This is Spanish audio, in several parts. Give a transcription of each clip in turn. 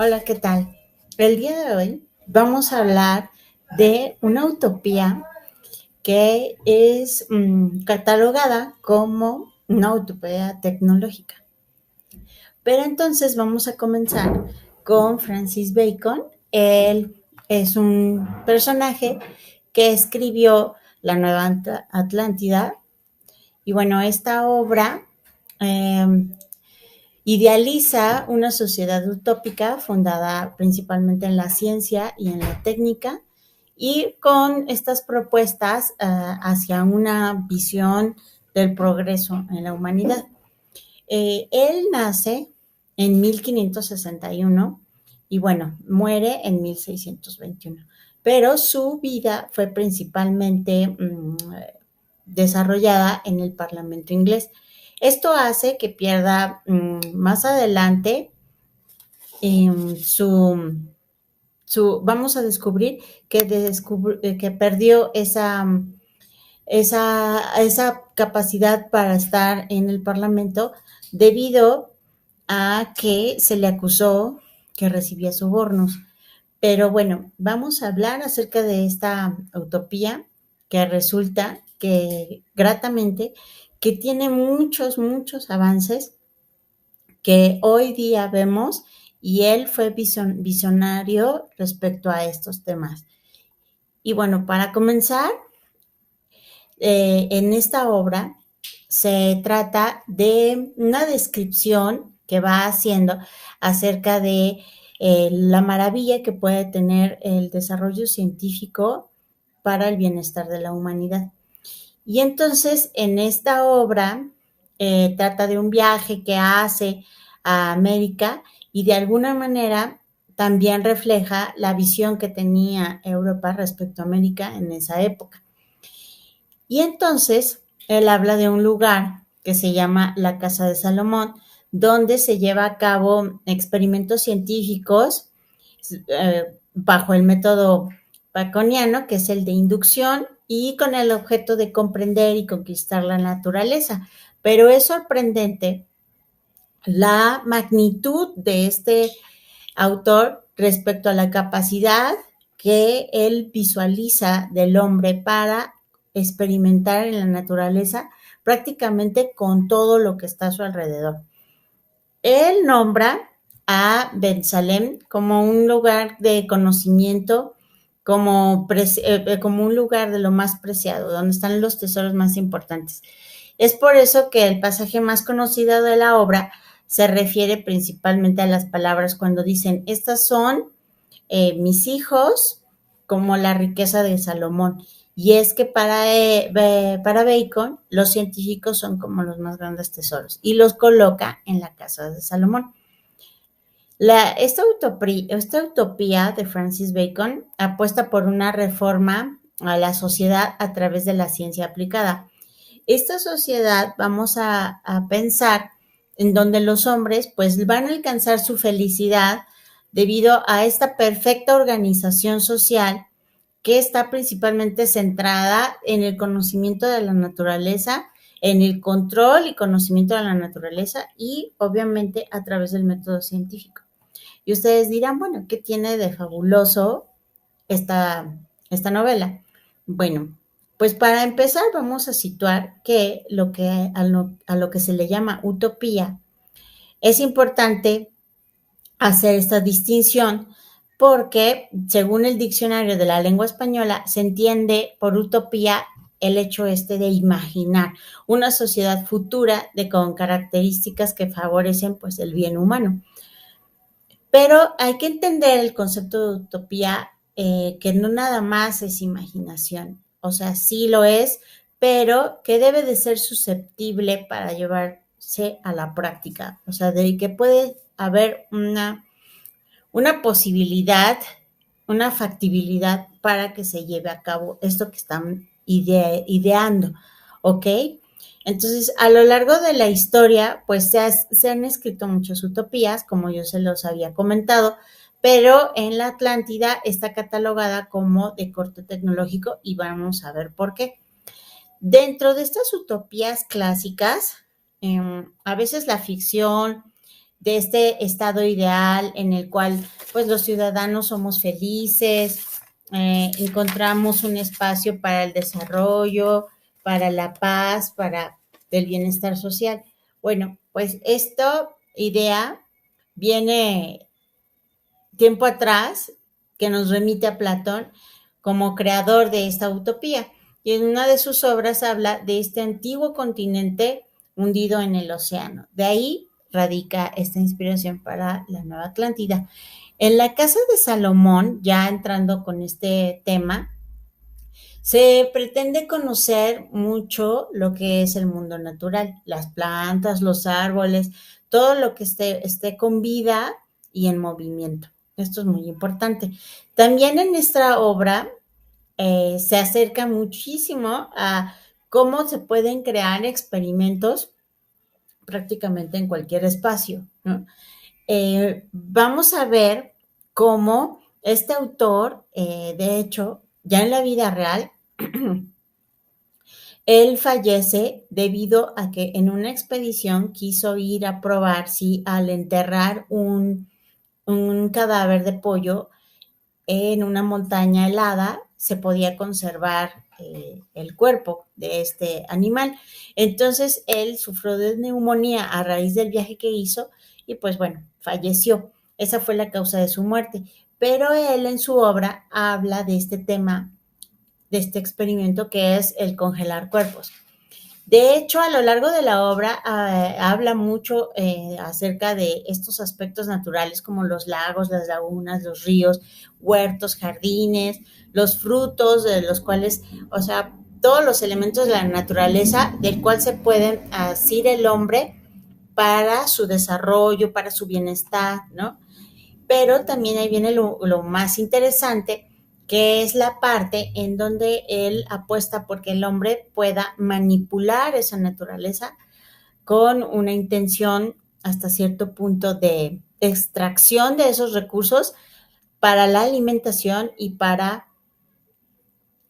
Hola, ¿qué tal? El día de hoy vamos a hablar de una utopía que es catalogada como una utopía tecnológica. Pero entonces vamos a comenzar con Francis Bacon. Él es un personaje que escribió La Nueva Atlántida. Y bueno, esta obra eh, idealiza una sociedad utópica fundada principalmente en la ciencia y en la técnica y con estas propuestas hacia una visión del progreso en la humanidad. Él nace en 1561 y bueno, muere en 1621, pero su vida fue principalmente desarrollada en el Parlamento inglés. Esto hace que pierda más adelante su, vamos a descubrir que perdió esa capacidad para estar en el Parlamento debido a que se le acusó que recibía sobornos. Pero bueno, vamos a hablar acerca de esta utopía que resulta que gratamente que tiene muchos avances que hoy día vemos y él fue visionario respecto a estos temas. Y bueno, para comenzar, en esta obra se trata de una descripción que va haciendo acerca de la maravilla que puede tener el desarrollo científico para el bienestar de la humanidad. Y entonces en esta obra trata de un viaje que hace a América y de alguna manera también refleja la visión que tenía Europa respecto a América en esa época. Y entonces él habla de un lugar que se llama la Casa de Salomón, donde se lleva a cabo experimentos científicos bajo el método baconiano, que es el de inducción, y con el objeto de comprender y conquistar la naturaleza. Pero es sorprendente la magnitud de este autor respecto a la capacidad que él visualiza del hombre para experimentar en la naturaleza prácticamente con todo lo que está a su alrededor. Él nombra a Bensalem como un lugar de conocimiento, como un lugar de lo más preciado, donde están los tesoros más importantes. Es por eso que el pasaje más conocido de la obra se refiere principalmente a las palabras cuando dicen, estas son mis hijos, como la riqueza de Salomón. Y es que para Bacon, los científicos son como los más grandes tesoros y los coloca en la casa de Salomón. Esta utopía de Francis Bacon apuesta por una reforma a la sociedad a través de la ciencia aplicada. Esta sociedad vamos a pensar en donde los hombres pues van a alcanzar su felicidad debido a esta perfecta organización social que está principalmente centrada en el conocimiento de la naturaleza, en el control y conocimiento de la naturaleza y obviamente a través del método científico. Y ustedes dirán, bueno, ¿qué tiene de fabuloso esta novela? Bueno, pues para empezar vamos a situar que, a lo que se le llama utopía es importante hacer esta distinción porque según el diccionario de la lengua española se entiende por utopía el hecho de imaginar una sociedad futura con características que favorecen pues el bien humano. Pero hay que entender el concepto de utopía, que no nada más es imaginación, o sea, sí lo es, pero que debe de ser susceptible para llevarse a la práctica, o sea, de que puede haber una posibilidad, una factibilidad para que se lleve a cabo esto que están ideando, ¿ok? Entonces, a lo largo de la historia, pues se han escrito muchas utopías, como yo se los había comentado, pero en la Atlántida está catalogada como de corte tecnológico y vamos a ver por qué. Dentro de estas utopías clásicas, a veces la ficción de este estado ideal en el cual pues los ciudadanos somos felices, encontramos un espacio para el desarrollo, para la paz, para el bienestar social. Bueno, pues esta idea viene tiempo atrás, que nos remite a Platón como creador de esta utopía. Y en una de sus obras habla de este antiguo continente hundido en el océano. De ahí radica esta inspiración para la Nueva Atlántida. En la casa de Salomón, ya entrando con este tema, se pretende conocer mucho lo que es el mundo natural, las plantas, los árboles, todo lo que esté con vida y en movimiento. Esto es muy importante. También en esta obra se acerca muchísimo a cómo se pueden crear experimentos prácticamente en cualquier espacio, ¿no? Vamos a ver cómo este autor, de hecho, ya en la vida real, él fallece debido a que en una expedición quiso ir a probar si al enterrar un cadáver de pollo en una montaña helada se podía conservar el cuerpo de este animal. Entonces él sufrió de neumonía a raíz del viaje que hizo y pues bueno, falleció. Esa fue la causa de su muerte. Pero él en su obra habla de este tema, de este experimento que es el congelar cuerpos. De hecho, a lo largo de la obra habla mucho acerca de estos aspectos naturales como los lagos, las lagunas, los ríos, huertos, jardines, los frutos de los cuales, o sea, todos los elementos de la naturaleza del cual se pueden asir el hombre para su desarrollo, para su bienestar, ¿no? Pero también ahí viene lo más interesante, que es la parte en donde él apuesta porque el hombre pueda manipular esa naturaleza con una intención hasta cierto punto de extracción de esos recursos para la alimentación y para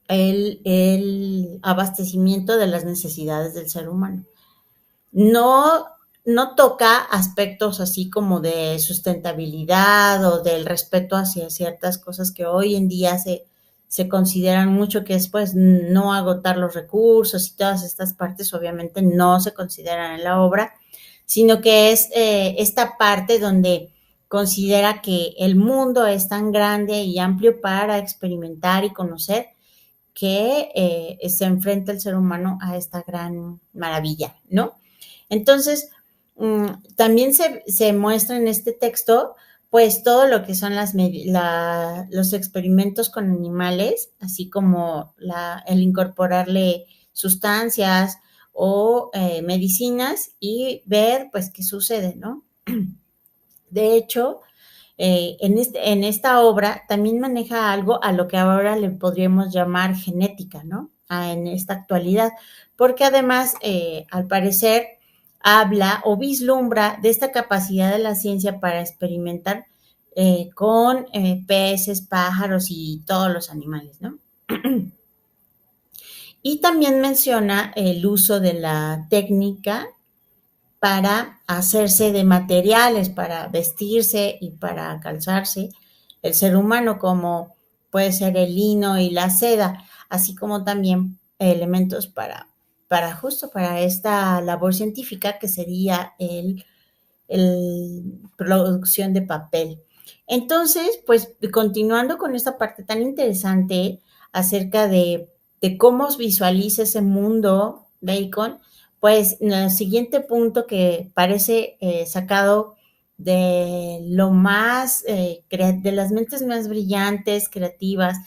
el abastecimiento de las necesidades del ser humano. No, no toca aspectos así como de sustentabilidad o del respeto hacia ciertas cosas que hoy en día se consideran mucho, que es pues no agotar los recursos y todas estas partes obviamente no se consideran en la obra, sino que es esta parte donde considera que el mundo es tan grande y amplio para experimentar y conocer que se enfrenta el ser humano a esta gran maravilla, ¿no? Entonces, también se muestra en este texto, pues, todo lo que son los experimentos con animales, así como el incorporarle sustancias o medicinas y ver, pues, qué sucede, ¿no? De hecho, en esta obra también maneja algo a lo que ahora le podríamos llamar genética, ¿no? En esta actualidad, porque además, al parecer, habla o vislumbra de esta capacidad de la ciencia para experimentar con peces, pájaros y todos los animales, ¿no? Y también menciona el uso de la técnica para hacerse de materiales, para vestirse y para calzarse el ser humano, como puede ser el lino y la seda, así como también elementos justo para esta labor científica que sería el producción de papel. Entonces, pues continuando con esta parte tan interesante acerca de cómo visualiza ese mundo Bacon, pues el siguiente punto que parece sacado de lo más, de las mentes más brillantes, creativas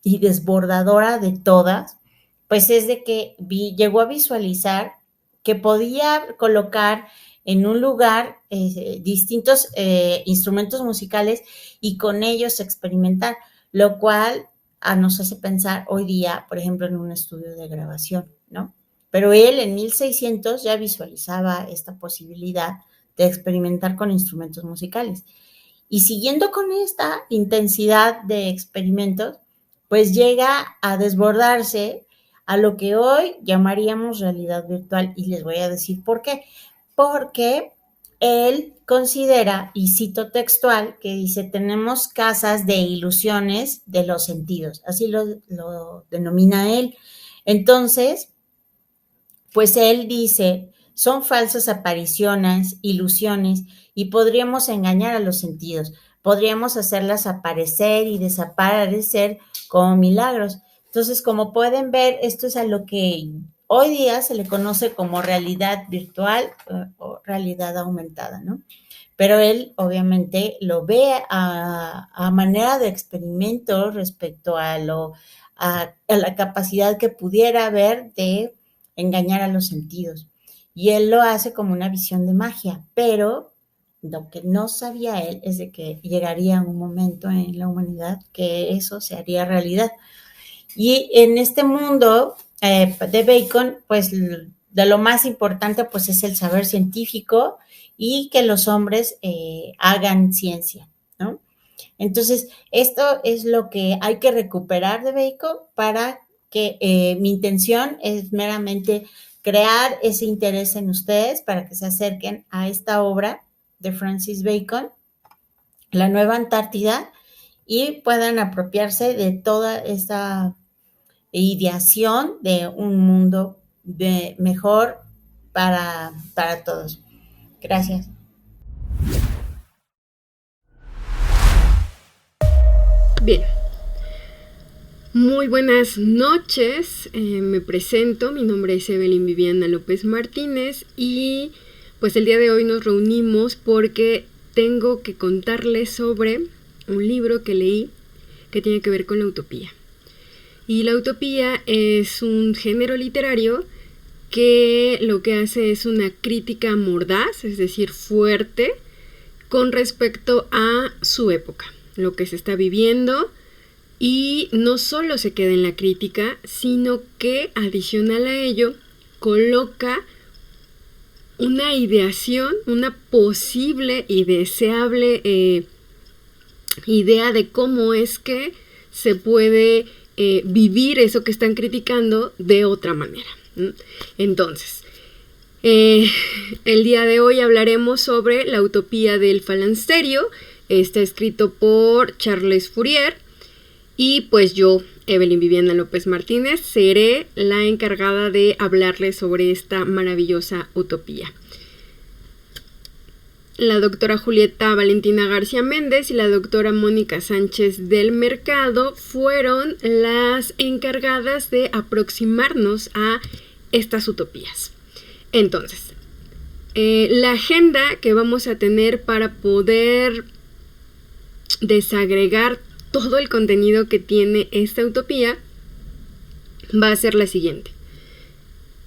y desbordadora de todas, pues es de que llegó a visualizar que podía colocar en un lugar distintos instrumentos musicales y con ellos experimentar, lo cual nos hace pensar hoy día, por ejemplo, en un estudio de grabación, ¿no? Pero él en 1600 ya visualizaba esta posibilidad de experimentar con instrumentos musicales. Y siguiendo con esta intensidad de experimentos, pues llega a desbordarse a lo que hoy llamaríamos realidad virtual. Y les voy a decir por qué. Porque él considera, y cito textual, que dice, tenemos casas de ilusiones de los sentidos, así lo denomina él. Entonces, pues él dice, son falsas apariciones, ilusiones, y podríamos engañar a los sentidos, podríamos hacerlas aparecer y desaparecer como milagros. Entonces, como pueden ver, esto es a lo que hoy día se le conoce como realidad virtual o realidad aumentada, ¿no? Pero él obviamente lo ve a manera de experimento respecto a la capacidad que pudiera haber de engañar a los sentidos. Y él lo hace como una visión de magia, pero lo que no sabía él es de que llegaría un momento en la humanidad que eso se haría realidad. Y en este mundo de Bacon, pues de lo más importante pues es el saber científico y que los hombres hagan ciencia, ¿no? Entonces, esto es lo que hay que recuperar de Bacon para que mi intención es meramente crear ese interés en ustedes para que se acerquen a esta obra de Francis Bacon, La Nueva Antártida, y puedan apropiarse de toda esta ideación de un mundo mejor para todos. Gracias. Bien, muy buenas noches, me presento, mi nombre es Evelyn Viviana López Martínez y pues el día de hoy nos reunimos porque tengo que contarles sobre un libro que leí que tiene que ver con la utopía. Y la utopía es un género literario que lo que hace es una crítica mordaz, es decir, fuerte, con respecto a su época, lo que se está viviendo, y no solo se queda en la crítica, sino que adicional a ello coloca una ideación, una posible y deseable idea de cómo es que se puede vivir eso que están criticando de otra manera. Entonces, el día de hoy hablaremos sobre la utopía del falansterio. Está escrito por Charles Fourier y pues yo, Evelyn Viviana López Martínez, seré la encargada de hablarles sobre esta maravillosa utopía. La doctora Julieta Valentina García Méndez y la doctora Mónica Sánchez del Mercado fueron las encargadas de aproximarnos a estas utopías. Entonces, la agenda que vamos a tener para poder desagregar todo el contenido que tiene esta utopía va a ser la siguiente.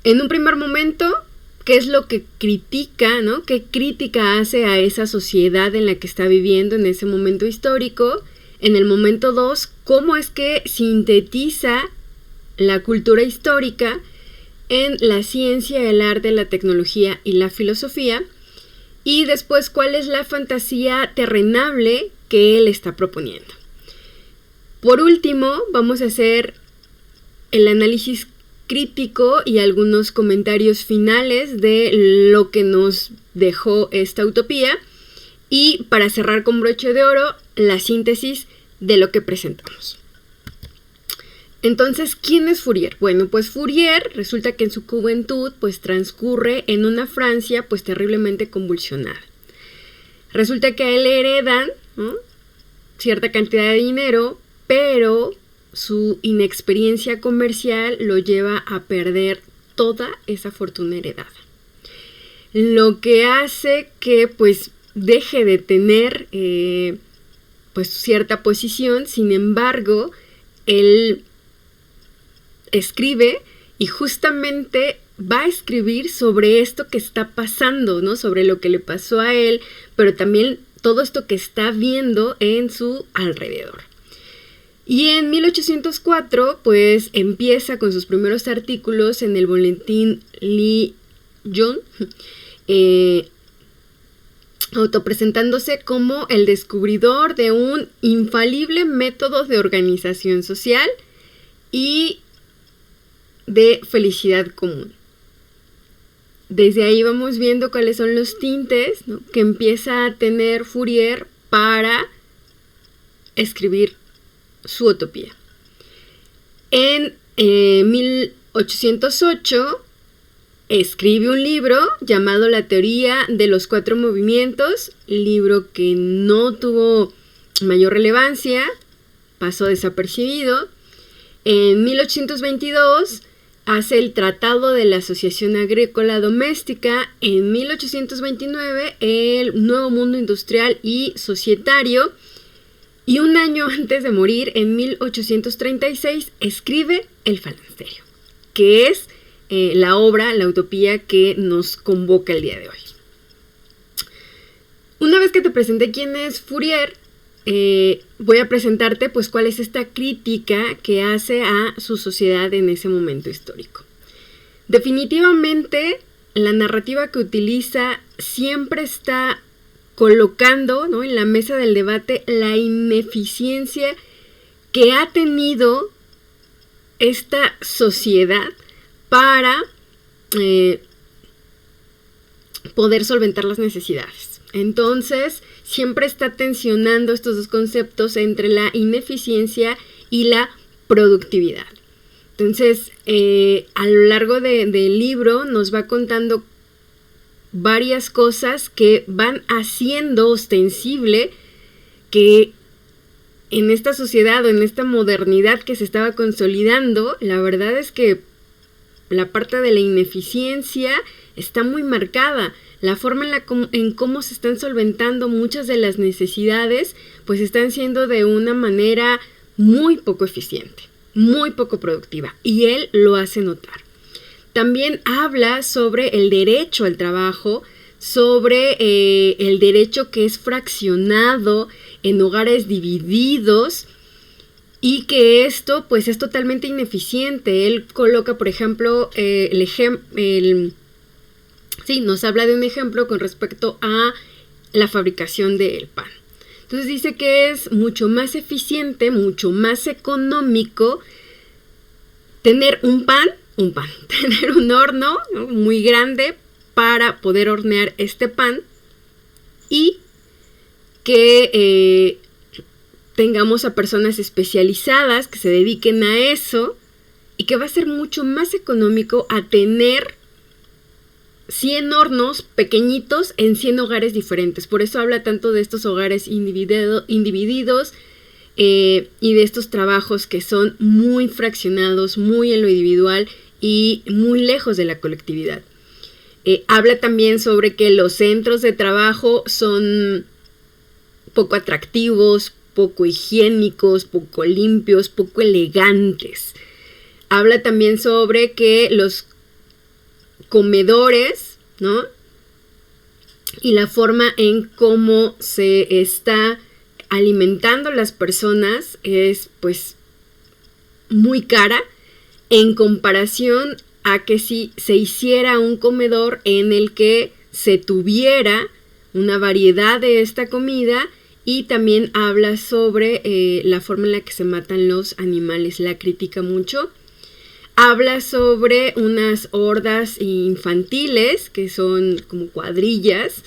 En un primer momento, ¿qué es lo que critica, ¿no? ¿Qué crítica hace a esa sociedad en la que está viviendo en ese momento histórico? En el momento 2, ¿cómo es que sintetiza la cultura histórica en la ciencia, el arte, la tecnología y la filosofía? Y después, ¿cuál es la fantasía terrenable que él está proponiendo? Por último, vamos a hacer el análisis crítico y algunos comentarios finales de lo que nos dejó esta utopía. Y para cerrar con broche de oro, la síntesis de lo que presentamos. Entonces, ¿quién es Fourier? Bueno, pues Fourier resulta que en su juventud pues transcurre en una Francia pues terriblemente convulsionada. Resulta que a él le heredan, ¿no?, cierta cantidad de dinero, pero su inexperiencia comercial lo lleva a perder toda esa fortuna heredada. Lo que hace que pues deje de tener pues cierta posición. Sin embargo, él escribe y justamente va a escribir sobre esto que está pasando, ¿no? Sobre lo que le pasó a él, pero también todo esto que está viendo en su alrededor. Y en 1804, pues, empieza con sus primeros artículos en el boletín Lyon, autopresentándose como el descubridor de un infalible método de organización social y de felicidad común. desde ahí vamos viendo cuáles son los tintes, ¿no?, que empieza a tener Fourier para escribir su utopía. En 1808 escribe un libro llamado La teoría de los 4 movimientos, libro que no tuvo mayor relevancia, pasó desapercibido. En 1822 hace el Tratado de la Asociación Agrícola Doméstica. En 1829 el Nuevo Mundo Industrial y Societario. Y un año antes de morir, en 1836, escribe El Falansterio, que es la obra, la utopía que nos convoca el día de hoy. Una vez que te presenté quién es Fourier, voy a presentarte pues cuál es esta crítica que hace a su sociedad en ese momento histórico. Definitivamente, la narrativa que utiliza siempre está colocando, ¿no?, en la mesa del debate la ineficiencia que ha tenido esta sociedad para poder solventar las necesidades. Entonces, siempre está tensionando estos dos conceptos entre la ineficiencia y la productividad. Entonces, a lo largo del libro nos va contando varias cosas que van haciendo ostensible que en esta sociedad o en esta modernidad que se estaba consolidando, la verdad es que la parte de la ineficiencia está muy marcada. La forma en cómo se están solventando muchas de las necesidades, pues están siendo de una manera muy poco eficiente, muy poco productiva, y él lo hace notar. También habla sobre el derecho al trabajo, sobre el derecho que es fraccionado en hogares divididos y que esto pues es totalmente ineficiente. Él coloca, por ejemplo, nos habla de un ejemplo con respecto a la fabricación del pan. Entonces dice que es mucho más eficiente, mucho más económico tener tener un horno, ¿no?, muy grande para poder hornear este pan y que tengamos a personas especializadas que se dediquen a eso y que va a ser mucho más económico a tener 100 hornos pequeñitos en 100 hogares diferentes. Por eso habla tanto de estos hogares individidos y de estos trabajos que son muy fraccionados, muy en lo individual y muy lejos de la colectividad. Habla también sobre que los centros de trabajo son poco atractivos, poco higiénicos, poco limpios, poco elegantes. Habla también sobre que los comedores, ¿no?, y la forma en cómo se está alimentando las personas es pues muy cara en comparación a que si se hiciera un comedor en el que se tuviera una variedad de esta comida. Y también habla sobre la forma en la que se matan los animales, la critica mucho. Habla sobre unas hordas infantiles, que son como cuadrillas,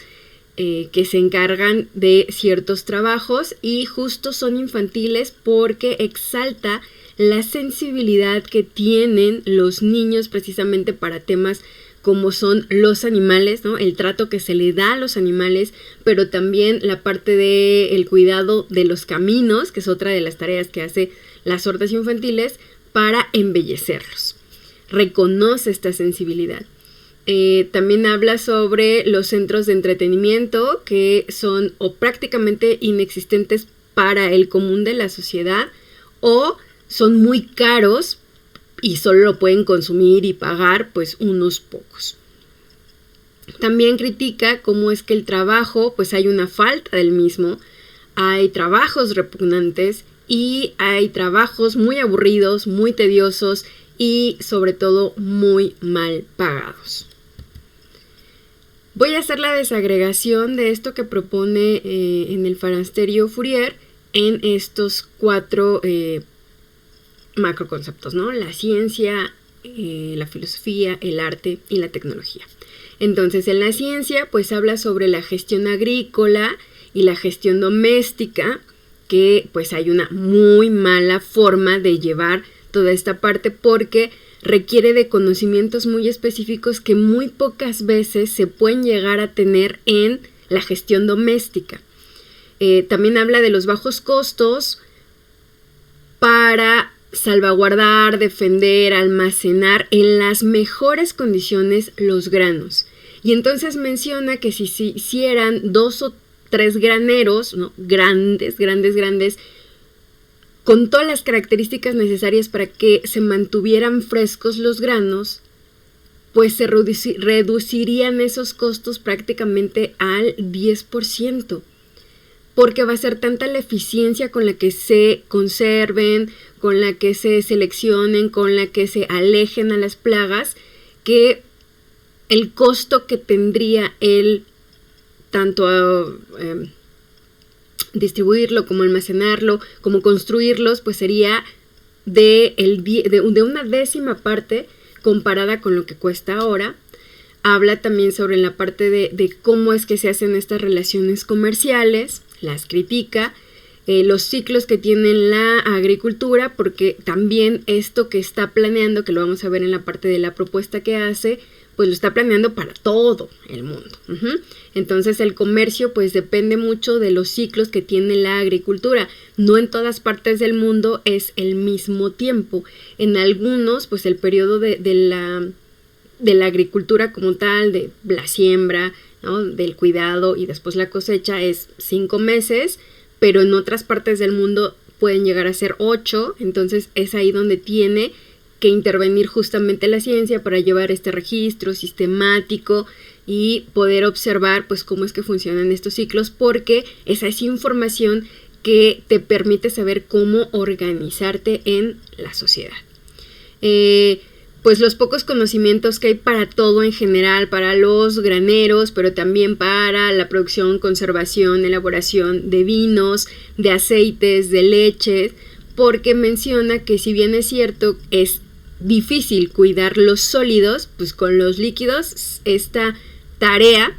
que se encargan de ciertos trabajos y justo son infantiles porque exalta la sensibilidad que tienen los niños precisamente para temas como son los animales, ¿no?, el trato que se le da a los animales, pero también la parte del cuidado de los caminos, que es otra de las tareas que hace las hordas infantiles para embellecerlos. Reconoce esta sensibilidad. También habla sobre los centros de entretenimiento que son o prácticamente inexistentes para el común de la sociedad o son muy caros y solo lo pueden consumir y pagar pues unos pocos. También critica cómo es que el trabajo, pues hay una falta del mismo, hay trabajos repugnantes y hay trabajos muy aburridos, muy tediosos y sobre todo muy mal pagados. Voy a hacer la desagregación de esto que propone en el Falansterio Fourier en estos 4 macroconceptos, ¿no? La ciencia, la filosofía, el arte y la tecnología. Entonces, en la ciencia, pues habla sobre la gestión agrícola y la gestión doméstica, que pues hay una muy mala forma de llevar toda esta parte porque requiere de conocimientos muy específicos que muy pocas veces se pueden llegar a tener en la gestión doméstica. También habla de los bajos costos para salvaguardar, defender, almacenar en las mejores condiciones los granos. Y entonces menciona que si se hicieran 2 o 3 graneros, ¿no? grandes, con todas las características necesarias para que se mantuvieran frescos los granos, pues se reducirían esos costos prácticamente al 10%, porque va a ser tanta la eficiencia con la que se conserven, con la que se seleccionen, con la que se alejen a las plagas, que el costo que tendría el tanto distribuirlo como almacenarlo, como construirlos, pues sería de una 10ª parte comparada con lo que cuesta ahora. Habla también sobre la parte de cómo es que se hacen estas relaciones comerciales, las critica, los ciclos que tiene la agricultura, porque también esto que está planeando, que lo vamos a ver en la parte de la propuesta que hace, pues lo está planeando para todo el mundo. Entonces el comercio pues depende mucho de los ciclos que tiene la agricultura. No en todas partes del mundo es el mismo tiempo. En algunos pues el periodo de la agricultura como tal, de la siembra, ¿no? Del cuidado y después la cosecha es 5 meses, pero en otras partes del mundo pueden llegar a ser 8, entonces es ahí donde tiene que intervenir justamente la ciencia para llevar este registro sistemático y poder observar pues cómo es que funcionan estos ciclos, porque esa es información que te permite saber cómo organizarte en la sociedad. Pues los pocos conocimientos que hay para todo en general, para los graneros, pero también para la producción, conservación, elaboración de vinos, de aceites, de leches, porque menciona que si bien es cierto, es difícil cuidar los sólidos, pues con los líquidos esta tarea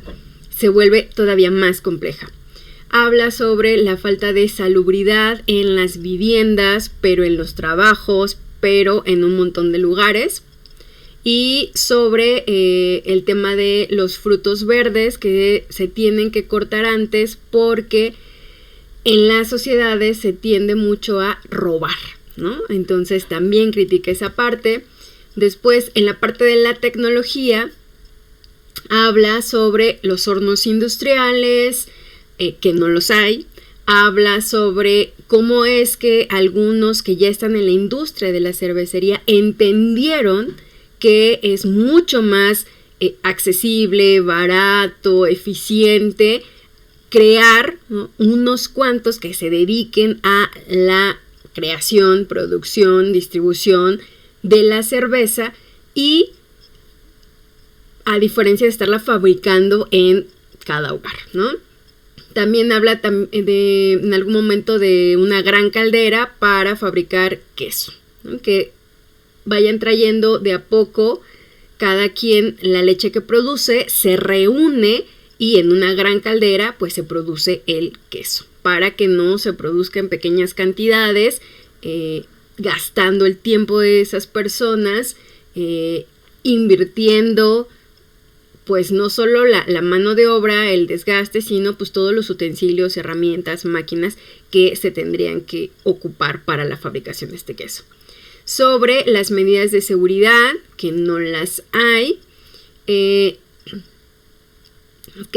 se vuelve todavía más compleja. Habla sobre la falta de salubridad en las viviendas, pero en los trabajos, pero en un montón de lugares. Y sobre el tema de los frutos verdes que se tienen que cortar antes porque en las sociedades se tiende mucho a robar, ¿no? Entonces también critica esa parte. Después, en la parte de la tecnología, habla sobre los hornos industriales, que no los hay. Habla sobre cómo es que algunos que ya están en la industria de la cervecería entendieron que es mucho más accesible, barato, eficiente crear, ¿no? unos cuantos que se dediquen a la creación, producción, distribución de la cerveza, y a diferencia de estarla fabricando en cada hogar, ¿no? También habla en algún momento de una gran caldera para fabricar queso, ¿no? Que vayan trayendo de a poco cada quien la leche que produce, se reúne y en una gran caldera pues se produce el queso, para que no se produzca en pequeñas cantidades, gastando el tiempo de esas personas, invirtiendo pues no solo la mano de obra, el desgaste, sino pues todos los utensilios, herramientas, máquinas que se tendrían que ocupar para la fabricación de este queso. Sobre las medidas de seguridad, que no las hay, que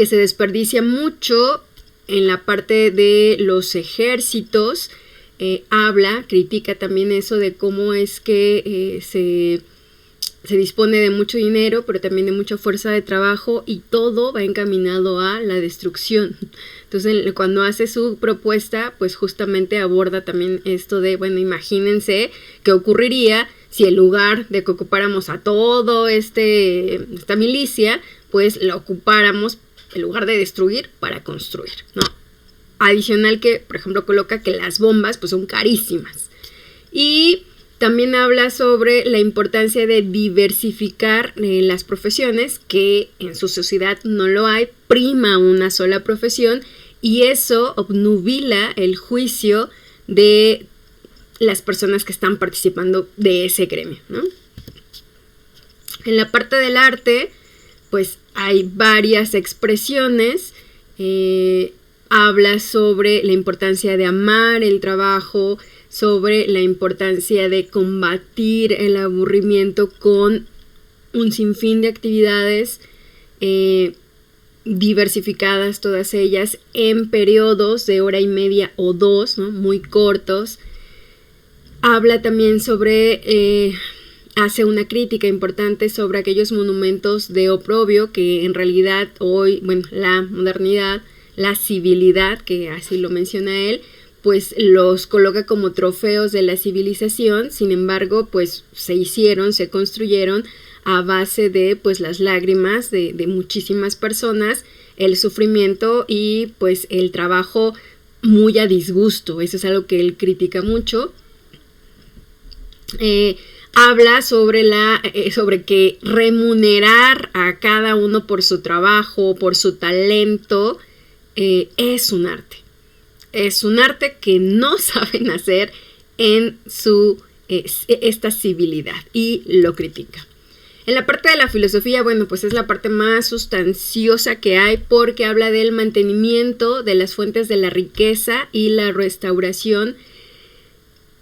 se desperdicia mucho en la parte de los ejércitos. Critica también eso de cómo es que se dispone de mucho dinero, pero también de mucha fuerza de trabajo, y todo va encaminado a la destrucción. Entonces, cuando hace su propuesta, pues justamente aborda también esto de, bueno, imagínense qué ocurriría si en lugar de que ocupáramos a todo esta milicia, pues la ocupáramos en lugar de destruir para construir, ¿no? Adicional que, por ejemplo, coloca que las bombas pues son carísimas. Y También habla sobre la importancia de diversificar las profesiones, que en su sociedad no lo hay, prima una sola profesión y eso obnubila el juicio de las personas que están participando de ese gremio, ¿no? En la parte del arte, pues hay varias expresiones. Habla sobre la importancia de amar el trabajo, sobre la importancia de combatir el aburrimiento con un sinfín de actividades diversificadas, todas ellas en periodos de hora y media o dos, ¿no? Muy cortos. Habla también sobre, hace una crítica importante sobre aquellos monumentos de oprobio que en realidad hoy, bueno, la modernidad, la civilidad, que así lo menciona él, pues los coloca como trofeos de la civilización. Sin embargo, pues se construyeron a base de pues las lágrimas de muchísimas personas, el sufrimiento y pues el trabajo muy a disgusto. Eso es algo que él critica mucho. Habla sobre que remunerar a cada uno por su trabajo, por su talento, es un arte. Es un arte que no saben hacer en esta civilidad y lo critica. En la parte de la filosofía, bueno, pues es la parte más sustanciosa que hay porque habla del mantenimiento de las fuentes de la riqueza y la restauración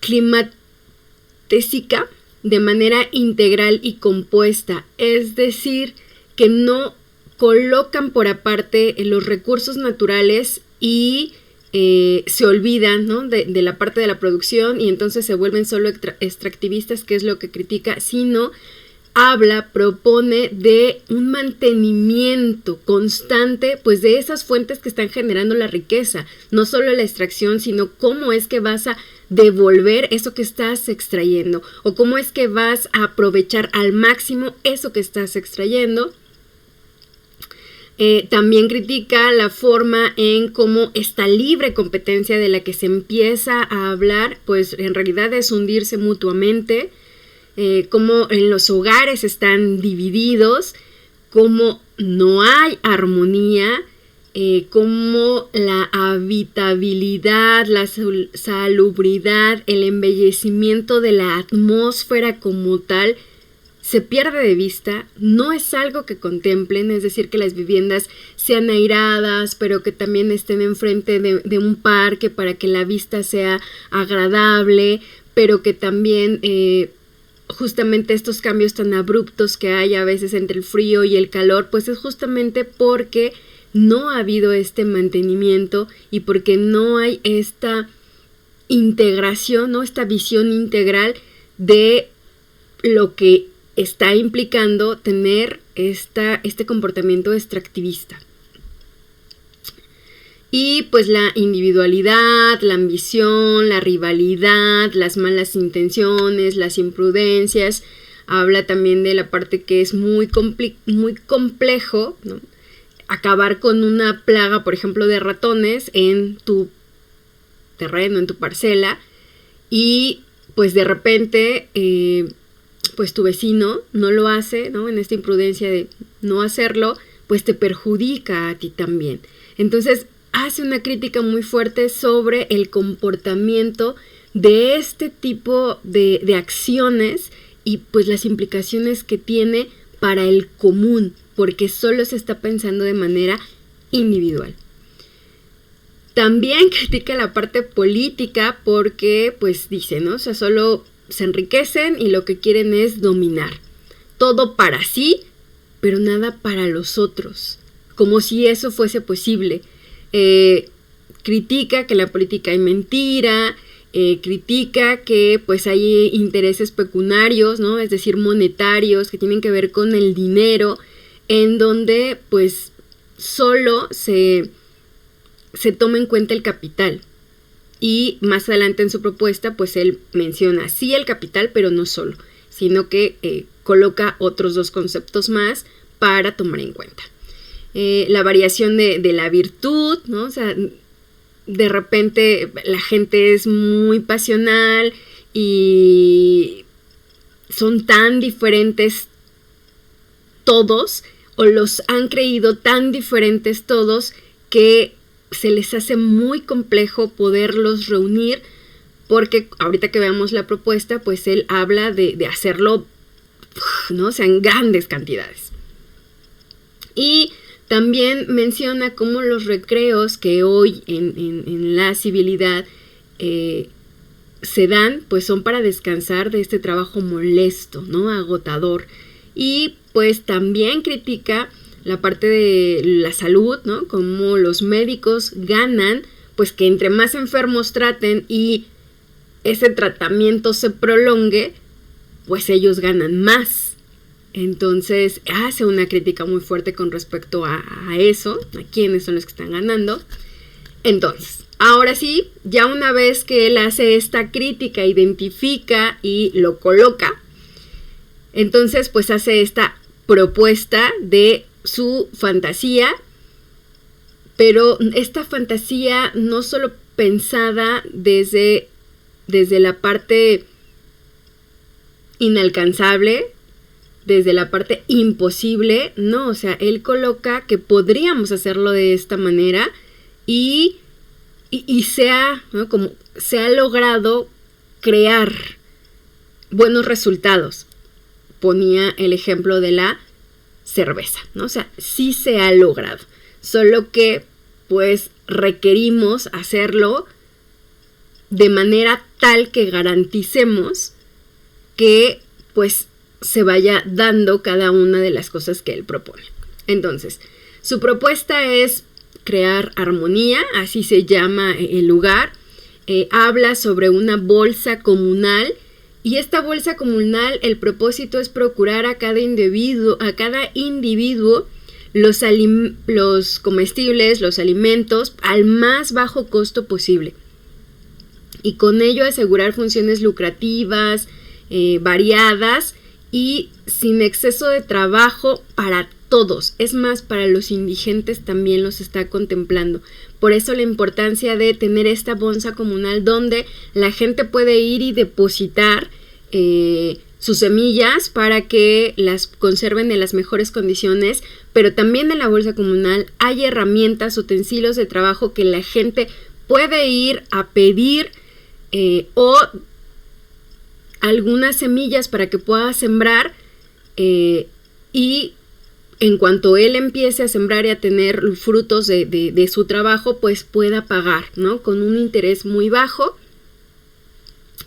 climatésica de manera integral y compuesta. Es decir, que no colocan por aparte los recursos naturales y se olvidan, ¿no?, de la parte de la producción y entonces se vuelven solo extractivistas, que es lo que critica, sino propone de un mantenimiento constante pues de esas fuentes que están generando la riqueza, no solo la extracción, sino cómo es que vas a devolver eso que estás extrayendo o cómo es que vas a aprovechar al máximo eso que estás extrayendo. También critica la forma en cómo esta libre competencia de la que se empieza a hablar, pues en realidad es hundirse mutuamente, cómo en los hogares están divididos, cómo no hay armonía, cómo la habitabilidad, la salubridad, el embellecimiento de la atmósfera como tal se pierde de vista, no es algo que contemplen, es decir, que las viviendas sean airadas, pero que también estén enfrente de un parque para que la vista sea agradable, pero que también justamente estos cambios tan abruptos que hay a veces entre el frío y el calor, pues es justamente porque no ha habido este mantenimiento y porque no hay esta integración, ¿no?, esta visión integral de lo que está implicando tener este comportamiento extractivista. Y pues la individualidad, la ambición, la rivalidad, las malas intenciones, las imprudencias. Habla también de la parte que es muy complejo, ¿no?, acabar con una plaga, por ejemplo, de ratones en tu terreno, en tu parcela, y pues de repente pues tu vecino no lo hace, ¿no?, en esta imprudencia de no hacerlo, pues te perjudica a ti también. Entonces hace una crítica muy fuerte sobre el comportamiento de este tipo de acciones y pues las implicaciones que tiene para el común, porque solo se está pensando de manera individual. También critica la parte política porque pues dice, ¿no?, o sea, solo se enriquecen y lo que quieren es dominar. Todo para sí, pero nada para los otros. Como si eso fuese posible. Critica que en la política hay mentira, critica que pues hay intereses pecuniarios, ¿no?, es decir, monetarios, que tienen que ver con el dinero, en donde pues solo se toma en cuenta el capital. Y más adelante en su propuesta, pues él menciona sí el capital, pero no solo, sino que coloca otros dos conceptos más para tomar en cuenta. La variación de la virtud, ¿no? O sea, de repente la gente es muy pasional y son tan diferentes todos, o los han creído tan diferentes todos, que se les hace muy complejo poderlos reunir, porque ahorita que veamos la propuesta, pues él habla de hacerlo, ¿no? O sea, en grandes cantidades. Y también menciona cómo los recreos que hoy en la civilidad se dan, pues son para descansar de este trabajo molesto, ¿no? Agotador. Y pues también critica la parte de la salud, ¿no? Como los médicos ganan, pues que entre más enfermos traten y ese tratamiento se prolongue, pues ellos ganan más. Entonces hace una crítica muy fuerte con respecto a eso, a quiénes son los que están ganando. Entonces, ahora sí, ya una vez que él hace esta crítica, identifica y lo coloca, entonces pues hace esta propuesta de su fantasía, pero esta fantasía no solo pensada desde la parte inalcanzable, desde la parte imposible, no, o sea, él coloca que podríamos hacerlo de esta manera y ¿no? Como se ha logrado crear buenos resultados. Ponía el ejemplo de la cerveza, ¿no? O sea, sí se ha logrado, solo que pues requerimos hacerlo de manera tal que garanticemos que pues se vaya dando cada una de las cosas que él propone. Entonces, su propuesta es crear armonía, así se llama el lugar. Habla sobre una bolsa comunal, y esta bolsa comunal, el propósito es procurar a cada individuo los comestibles, los alimentos, al más bajo costo posible, y con ello asegurar funciones lucrativas, variadas y sin exceso de trabajo para todos. Es más, para los indigentes también los está contemplando. Por eso la importancia de tener esta bolsa comunal donde la gente puede ir y depositar sus semillas para que las conserven en las mejores condiciones, pero también en la bolsa comunal hay herramientas, utensilios de trabajo que la gente puede ir a pedir o algunas semillas para que pueda sembrar, y en cuanto él empiece a sembrar y a tener frutos de su trabajo, pues pueda pagar, ¿no? Con un interés muy bajo.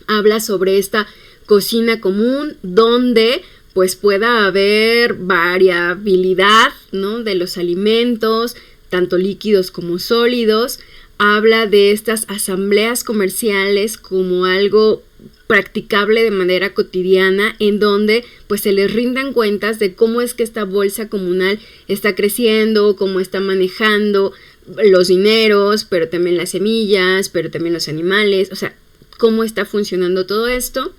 Habla sobre esta cocina común donde pues pueda haber variabilidad, ¿no? De los alimentos, tanto líquidos como sólidos. Habla de estas asambleas comerciales como algo practicable de manera cotidiana, en donde pues se les rindan cuentas de cómo es que esta bolsa comunal está creciendo, cómo está manejando los dineros, pero también las semillas, pero también los animales, o sea, cómo está funcionando todo esto.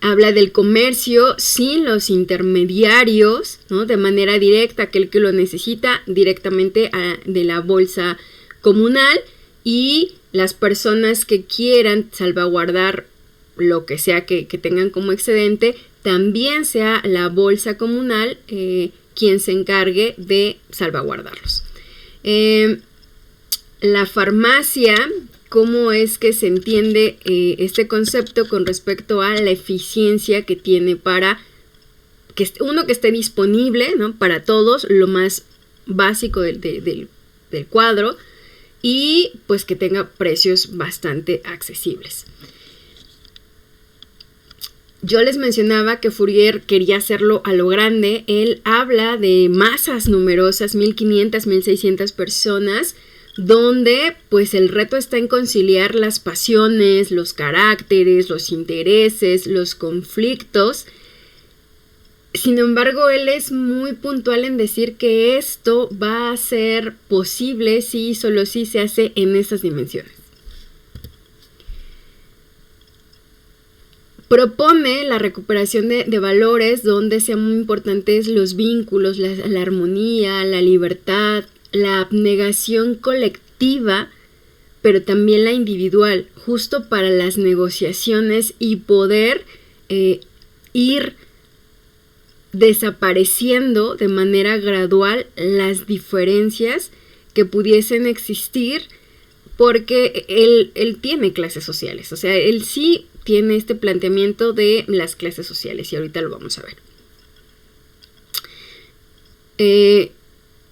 Habla del comercio sin los intermediarios, ¿no? De manera directa, aquel que lo necesita directamente de la bolsa comunal, y las personas que quieran salvaguardar lo que sea que tengan como excedente, también sea la bolsa comunal quien se encargue de salvaguardarlos. La farmacia, ¿cómo es que se entiende este concepto con respecto a la eficiencia que tiene para que esté disponible, ¿no? Para todos, lo más básico del cuadro, y pues que tenga precios bastante accesibles? Yo les mencionaba que Fourier quería hacerlo a lo grande. Él habla de masas numerosas, 1500, 1600 personas, donde pues el reto está en conciliar las pasiones, los caracteres, los intereses, los conflictos. Sin embargo, él es muy puntual en decir que esto va a ser posible si solo si se hace en esas dimensiones. Propone la recuperación de valores donde sean muy importantes los vínculos, la armonía, la libertad, la abnegación colectiva, pero también la individual, justo para las negociaciones y poder ir desapareciendo de manera gradual las diferencias que pudiesen existir, porque él tiene clases sociales, o sea, él sí tiene este planteamiento de las clases sociales y ahorita lo vamos a ver.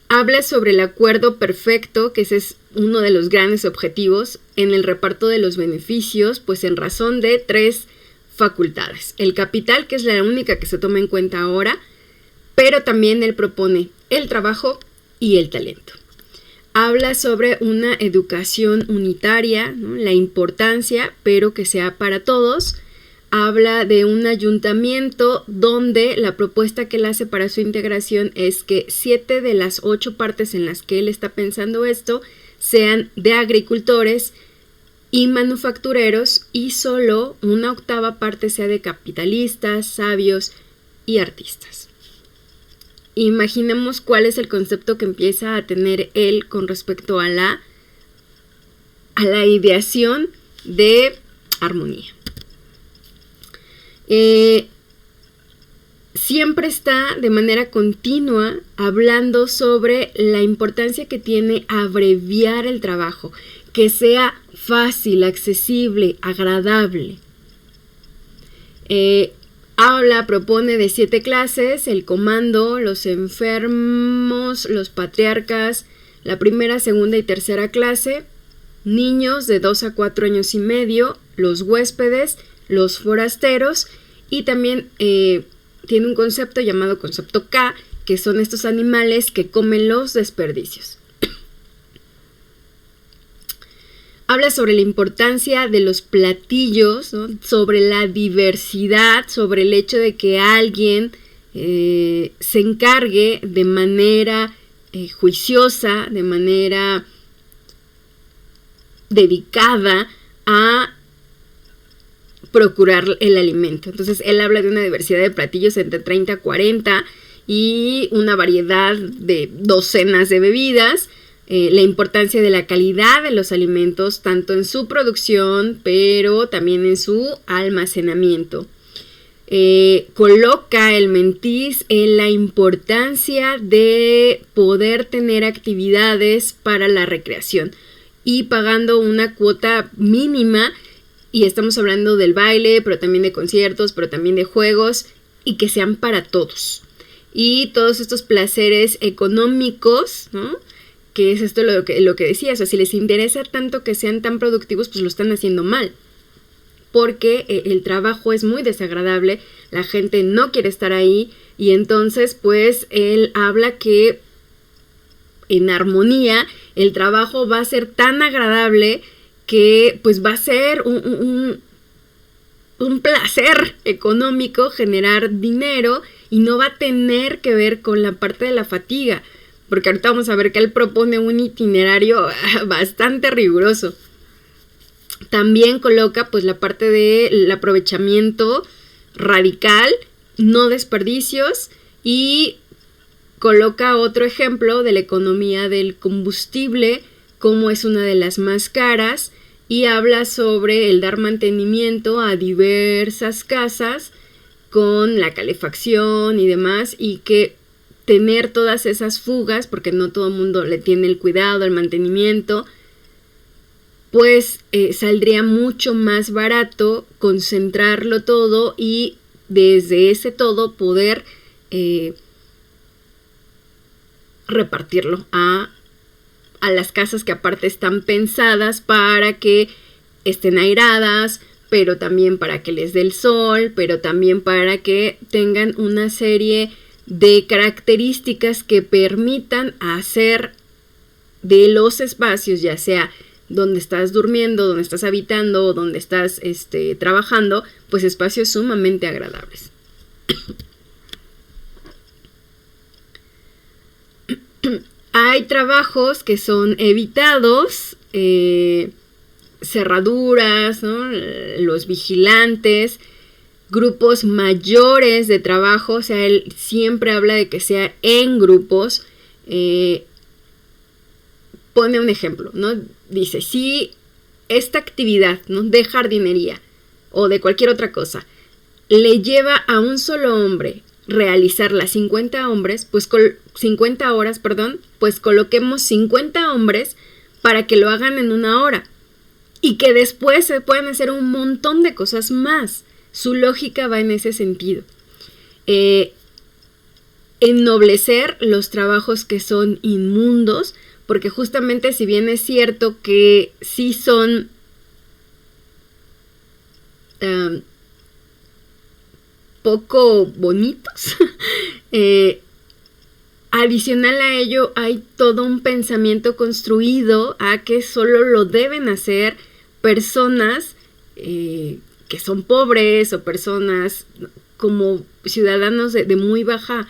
Habla sobre el acuerdo perfecto, que ese es uno de los grandes objetivos en el reparto de los beneficios, pues en razón de 3 facultades. El capital, que es la única que se toma en cuenta ahora, pero también él propone el trabajo y el talento. Habla sobre una educación unitaria, ¿no? La importancia, pero que sea para todos. Habla de un ayuntamiento donde la propuesta que él hace para su integración es que 7 de las 8 partes en las que él está pensando esto sean de agricultores y manufactureros y solo una 8ª parte sea de capitalistas, sabios y artistas. Imaginemos cuál es el concepto que empieza a tener él con respecto a la ideación de armonía. Siempre está de manera continua hablando sobre la importancia que tiene abreviar el trabajo, que sea fácil, accesible, agradable. Propone de 7 clases: el comando, los enfermos, los patriarcas, la primera, segunda y tercera clase, niños de 2 a 4 años y medio, los huéspedes, los forasteros, y también tiene un concepto llamado concepto K, que son estos animales que comen los desperdicios. Habla sobre la importancia de los platillos, ¿no? Sobre la diversidad, sobre el hecho de que alguien se encargue de manera juiciosa, de manera dedicada a procurar el alimento. Entonces él habla de una diversidad de platillos entre 30 a 40 y una variedad de docenas de bebidas. La importancia de la calidad de los alimentos, tanto en su producción, pero también en su almacenamiento. Coloca el Mentis en la importancia de poder tener actividades para la recreación y pagando una cuota mínima, y estamos hablando del baile, pero también de conciertos, pero también de juegos, y que sean para todos. Y todos estos placeres económicos, ¿no? Que es esto lo que decía, o sea, si les interesa tanto que sean tan productivos, pues lo están haciendo mal, porque el trabajo es muy desagradable, la gente no quiere estar ahí, y entonces pues él habla que en armonía el trabajo va a ser tan agradable que pues va a ser un placer económico generar dinero y no va a tener que ver con la parte de la fatiga. Porque ahorita vamos a ver que él propone un itinerario bastante riguroso. También coloca pues la parte del aprovechamiento radical, no desperdicios, y coloca otro ejemplo de la economía del combustible, como es una de las más caras, y habla sobre el dar mantenimiento a diversas casas con la calefacción y demás, y que tener todas esas fugas, porque no todo el mundo le tiene el cuidado, el mantenimiento, pues saldría mucho más barato concentrarlo todo y desde ese todo poder repartirlo a las casas que aparte están pensadas para que estén airadas, pero también para que les dé el sol, pero también para que tengan una serie de características que permitan hacer de los espacios, ya sea donde estás durmiendo, donde estás habitando o donde estás trabajando, pues espacios sumamente agradables. Hay trabajos que son evitados, cerraduras, ¿no? Los vigilantes, grupos mayores de trabajo, o sea, él siempre habla de que sea en grupos. Pone un ejemplo, ¿no? Dice, si esta actividad, ¿no?, de jardinería o de cualquier otra cosa, le lleva a un solo hombre realizar las 50 horas, pues coloquemos 50 hombres para que lo hagan en 1 hora y que después se puedan hacer un montón de cosas más. Su lógica va en ese sentido. Ennoblecer los trabajos que son inmundos, porque justamente si bien es cierto que sí son poco bonitos, adicional a ello hay todo un pensamiento construido a que solo lo deben hacer personas que son pobres o personas como ciudadanos de muy baja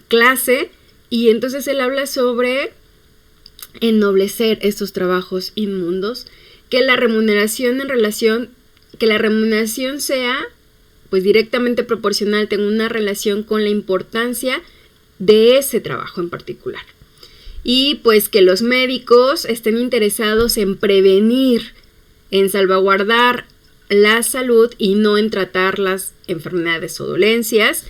clase, y entonces él habla sobre ennoblecer estos trabajos inmundos, que la remuneración sea pues directamente proporcional, tenga una relación con la importancia de ese trabajo en particular. Y pues que los médicos estén interesados en prevenir, en salvaguardar la salud y no en tratar las enfermedades o dolencias.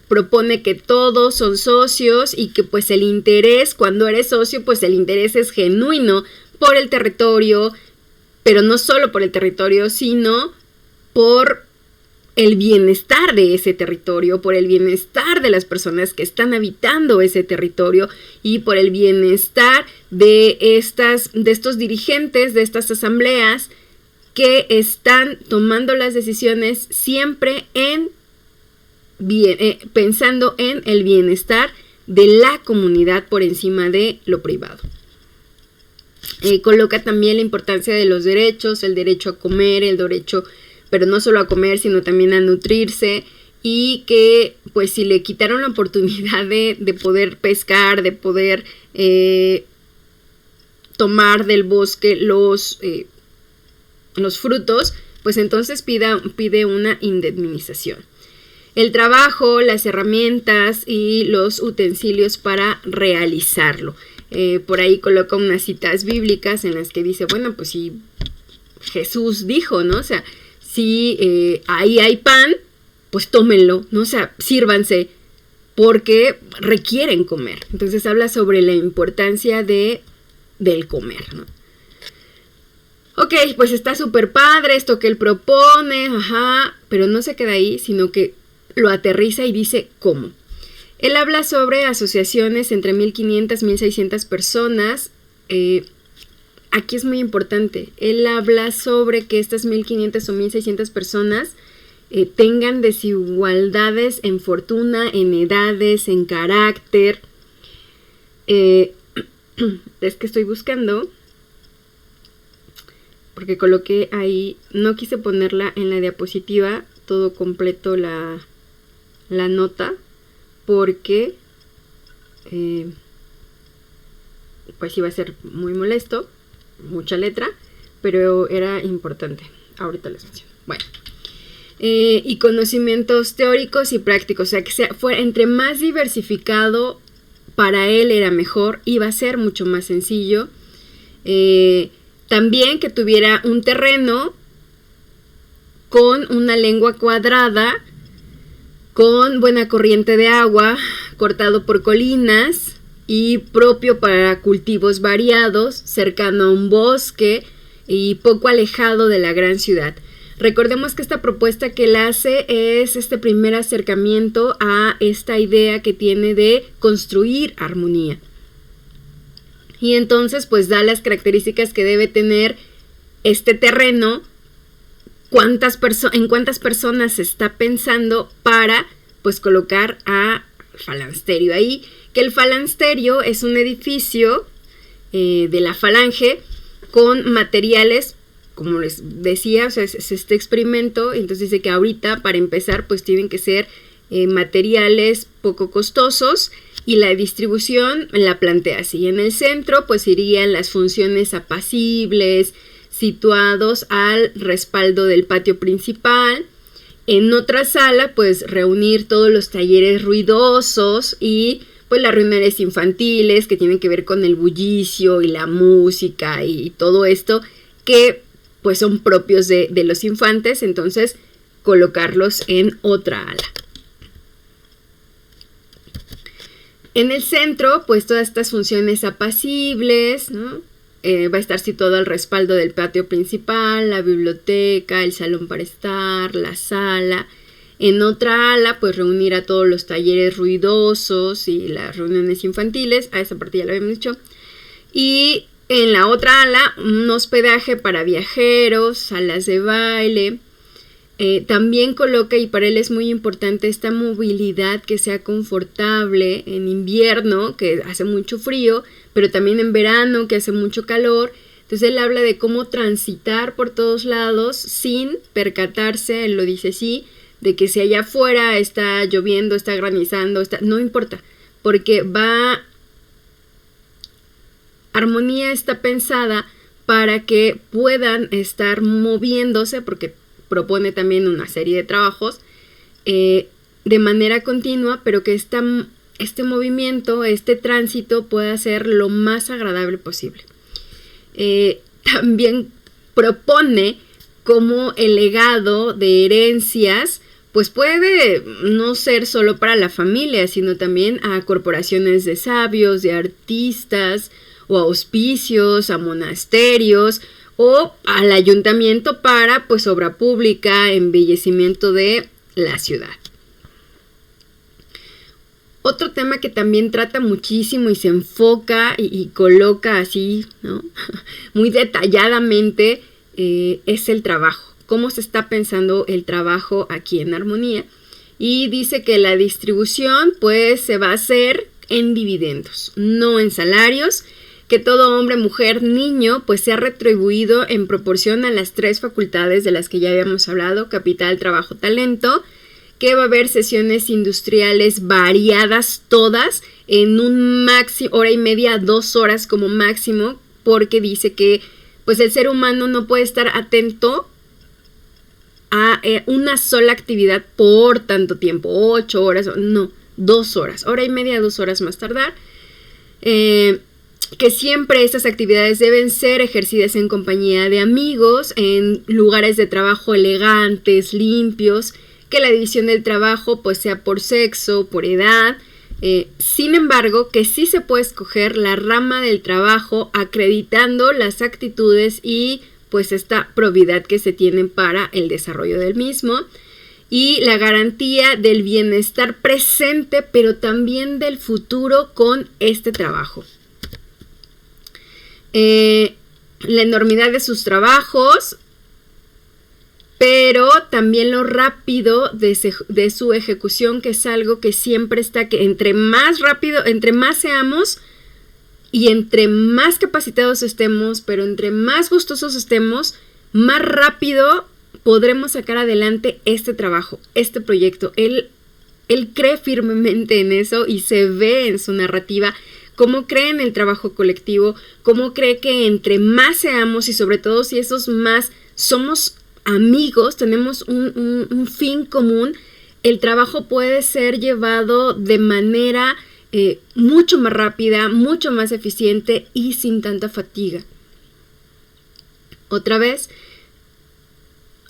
Propone que todos son socios y que pues el interés, cuando eres socio, pues el interés es genuino por el territorio, pero no solo por el territorio, sino por el bienestar de ese territorio, por el bienestar de las personas que están habitando ese territorio y por el bienestar de estos dirigentes, de estas asambleas que están tomando las decisiones siempre pensando en el bienestar de la comunidad por encima de lo privado. Coloca también la importancia de los derechos, el derecho a comer, el derecho, pero no solo a comer, sino también a nutrirse, y que pues si le quitaron la oportunidad de poder pescar, de poder tomar del bosque los frutos, pues entonces pide una indemnización. El trabajo, las herramientas y los utensilios para realizarlo. Por ahí coloca unas citas bíblicas en las que dice, bueno, pues si Jesús dijo, ¿no? O sea, si ahí hay pan, pues tómenlo, ¿no? O sea, sírvanse, porque requieren comer. Entonces habla sobre la importancia del comer, ¿no? Ok, pues está súper padre esto que él propone, pero no se queda ahí, sino que lo aterriza y dice cómo. Él habla sobre asociaciones entre 1.500 y 1.600 personas. Aquí es muy importante. Él habla sobre que estas 1.500 o 1.600 personas tengan desigualdades en fortuna, en edades, en carácter. Es que estoy buscando, porque coloqué ahí, no quise ponerla en la diapositiva, todo completo la nota, porque pues iba a ser muy molesto, mucha letra, pero era importante. Ahorita les menciono. Bueno, y conocimientos teóricos y prácticos, o sea, que fue entre más diversificado, para él era mejor, iba a ser mucho más sencillo. También que tuviera un terreno con una lengua cuadrada, con buena corriente de agua, cortado por colinas y propio para cultivos variados, cercano a un bosque y poco alejado de la gran ciudad. Recordemos que esta propuesta que él hace es este primer acercamiento a esta idea que tiene de construir armonía. Y entonces pues da las características que debe tener este terreno, en cuántas personas se está pensando para pues colocar a falansterio ahí, que el falansterio es un edificio de la falange con materiales, como les decía, o sea, es este experimento. Entonces dice que ahorita para empezar pues tienen que ser materiales poco costosos, y la distribución la plantea así. En el centro pues irían las funciones apacibles, situados al respaldo del patio principal. En otra sala pues reunir todos los talleres ruidosos y pues las reuniones infantiles que tienen que ver con el bullicio y la música y todo esto que pues son propios de los infantes, entonces colocarlos en otra ala. En el centro, pues todas estas funciones apacibles, ¿no? Va a estar situado al respaldo del patio principal, la biblioteca, el salón para estar, la sala. En otra ala, pues reunir a todos los talleres ruidosos y las reuniones infantiles. A esa parte ya lo habíamos dicho. Y en la otra ala, un hospedaje para viajeros, salas de baile. También coloca, y para él es muy importante, esta movilidad que sea confortable en invierno, que hace mucho frío, pero también en verano, que hace mucho calor. Entonces él habla de cómo transitar por todos lados sin percatarse, él lo dice así, de que si allá afuera está lloviendo, está granizando, no importa, porque armonía está pensada para que puedan estar moviéndose, porque propone también una serie de trabajos de manera continua, pero que este movimiento, este tránsito pueda ser lo más agradable posible. También propone cómo el legado de herencias pues puede no ser solo para la familia, sino también a corporaciones de sabios, de artistas, o a hospicios, a monasterios, o al ayuntamiento para pues obra pública, embellecimiento de la ciudad. Otro tema que también trata muchísimo y se enfoca y coloca así, ¿no? Muy detalladamente es el trabajo. Cómo se está pensando el trabajo aquí en Armonía. Y dice que la distribución pues se va a hacer en dividendos, no en salarios. Que todo hombre, mujer, niño pues sea retribuido en proporción a las 3 facultades de las que ya habíamos hablado: capital, trabajo, talento. Que va a haber sesiones industriales variadas todas en un máximo, hora y media, 2 horas como máximo, porque dice que pues el ser humano no puede estar atento a una sola actividad por tanto tiempo, 8 horas, no, 2 horas, hora y media, 2 horas más tardar. Que siempre estas actividades deben ser ejercidas en compañía de amigos, en lugares de trabajo elegantes, limpios, que la división del trabajo pues sea por sexo, por edad. Sin embargo, que sí se puede escoger la rama del trabajo acreditando las actitudes y pues esta probidad que se tienen para el desarrollo del mismo, y la garantía del bienestar presente pero también del futuro con este trabajo. La enormidad de sus trabajos, pero también lo rápido de su ejecución, que es algo que siempre está, que entre más rápido, entre más seamos y entre más capacitados estemos, pero entre más gustosos estemos, más rápido podremos sacar adelante este trabajo, este proyecto. Él cree firmemente en eso y se ve en su narrativa cómo cree en el trabajo colectivo, cómo cree que entre más seamos y sobre todo si esos más somos amigos, tenemos un fin común, el trabajo puede ser llevado de manera mucho más rápida, mucho más eficiente y sin tanta fatiga. Otra vez,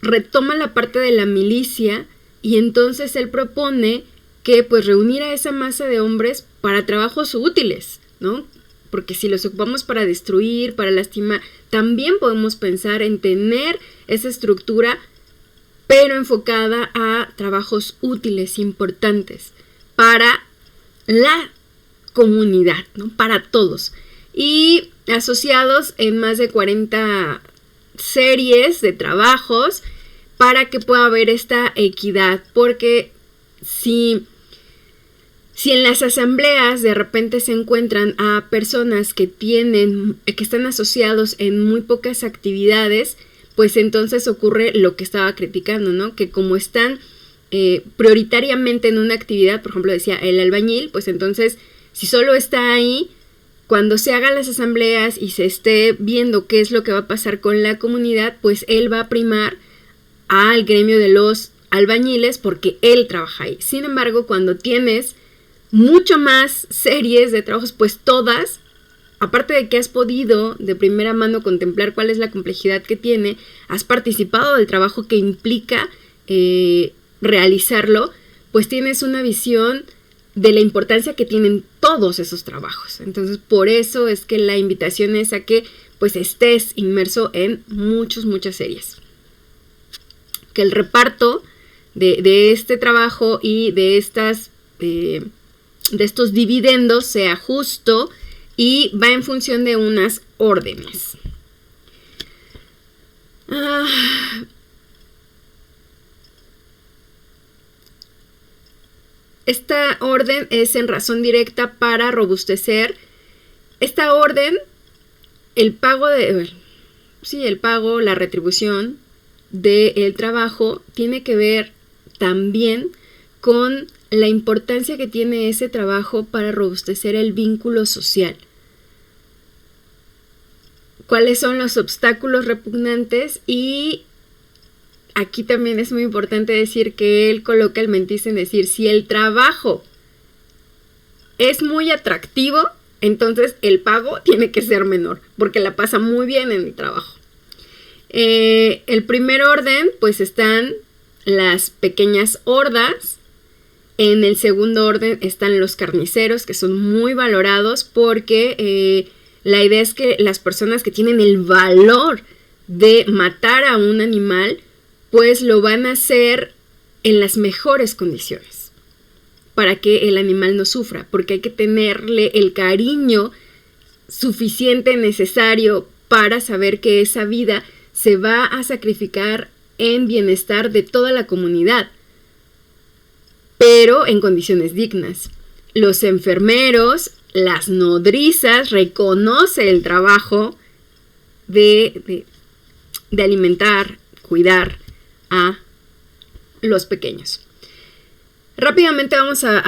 retoma la parte de la milicia y entonces él propone que pues reunir a esa masa de hombres para trabajos útiles, ¿no? Porque si los ocupamos para destruir, para lastimar, también podemos pensar en tener esa estructura, pero enfocada a trabajos útiles, importantes, para la comunidad, ¿no? Para todos. Y asociados en más de 40 series de trabajos para que pueda haber esta equidad, porque si en las asambleas de repente se encuentran a personas que están asociados en muy pocas actividades, pues entonces ocurre lo que estaba criticando, ¿no? Que como están prioritariamente en una actividad, por ejemplo decía el albañil, pues entonces si solo está ahí, cuando se hagan las asambleas y se esté viendo qué es lo que va a pasar con la comunidad, pues él va a primar al gremio de los albañiles porque él trabaja ahí. Sin embargo, cuando tienes mucho más series de trabajos, pues todas, aparte de que has podido de primera mano contemplar cuál es la complejidad que tiene, has participado del trabajo que implica realizarlo, pues tienes una visión de la importancia que tienen todos esos trabajos. Entonces, por eso es que la invitación es a que pues estés inmerso en muchas series. Que el reparto de este trabajo y de estos dividendos sea justo y va en función de unas órdenes. Esta orden es en razón directa para robustecer. Esta orden, el pago, la retribución del trabajo tiene que ver también con la importancia que tiene ese trabajo para robustecer el vínculo social. ¿Cuáles son los obstáculos repugnantes? Y aquí también es muy importante decir que él coloca el matiz en decir, si el trabajo es muy atractivo, entonces el pago tiene que ser menor, porque la pasa muy bien en el trabajo. El primer orden, pues están las pequeñas hordas. En el segundo orden están los carniceros, que son muy valorados porque la idea es que las personas que tienen el valor de matar a un animal, pues lo van a hacer en las mejores condiciones para que el animal no sufra, porque hay que tenerle el cariño suficiente, necesario para saber que esa vida se va a sacrificar en bienestar de toda la comunidad, pero en condiciones dignas. Los enfermeros, las nodrizas, reconoce el trabajo de alimentar, cuidar a los pequeños. Rápidamente vamos a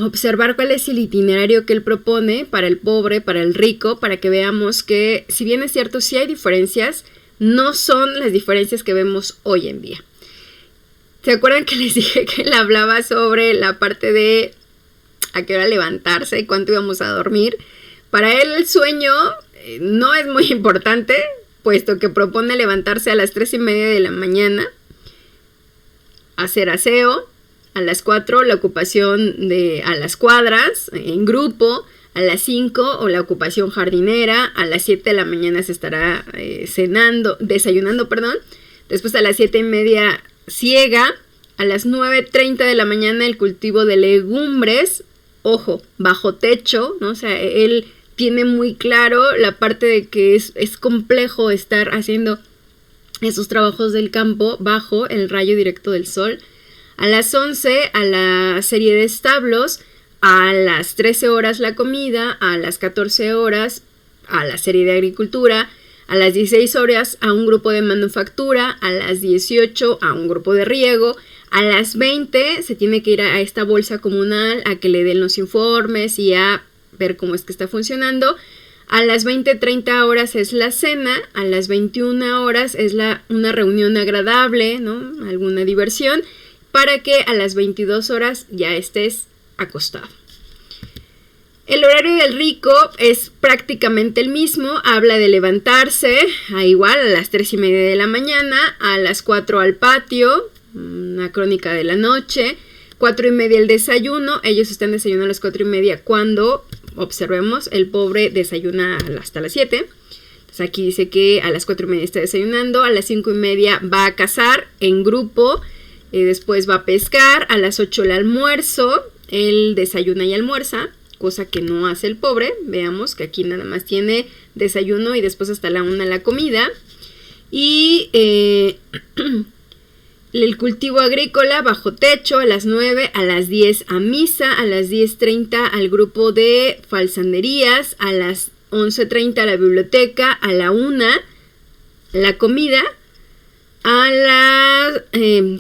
observar cuál es el itinerario que él propone para el pobre, para el rico, para que veamos que, si bien es cierto, sí hay diferencias, no son las diferencias que vemos hoy en día. ¿Se acuerdan que les dije que él hablaba sobre la parte de a qué hora levantarse y cuánto íbamos a dormir? Para él el sueño no es muy importante, puesto que propone levantarse a las 3:30 de la mañana, hacer aseo, a las 4 la ocupación a las cuadras, en grupo, a las 5 o la ocupación jardinera, a las 7 de la mañana se estará desayunando, después a las 7:30 siega, a las 9:30 de la mañana el cultivo de legumbres, ojo, bajo techo, ¿no? O sea, él tiene muy claro la parte de que es complejo estar haciendo esos trabajos del campo bajo el rayo directo del sol. A las 11 a la serie de establos, a las 13 horas la comida, a las 14 horas a la serie de agricultura, a las 16 horas a un grupo de manufactura, a las 18 a un grupo de riego, a las 20 se tiene que ir a esta bolsa comunal a que le den los informes y a ver cómo es que está funcionando. A las 20:30 horas es la cena, a las 21 horas es una reunión agradable, ¿no? Alguna diversión, para que a las 22 horas ya estés acostado. El horario del rico es prácticamente el mismo, habla de levantarse igual a las 3:30 de la mañana, a las 4 al patio, una crónica de la noche, 4:30 el desayuno, ellos están desayunando a las 4:30 cuando, observemos, el pobre desayuna hasta las 7. Entonces aquí dice que a las 4:30 está desayunando, a las 5:30 va a cazar en grupo, después va a pescar, a las 8 el almuerzo, él desayuna y almuerza, cosa que no hace el pobre. Veamos que aquí nada más tiene desayuno y después hasta la 1 la comida. Y el cultivo agrícola bajo techo a las 9, a las 10 a misa, a las 10:30 al grupo de falsanerías, a las 11:30 a la biblioteca, a la 1 la comida, a las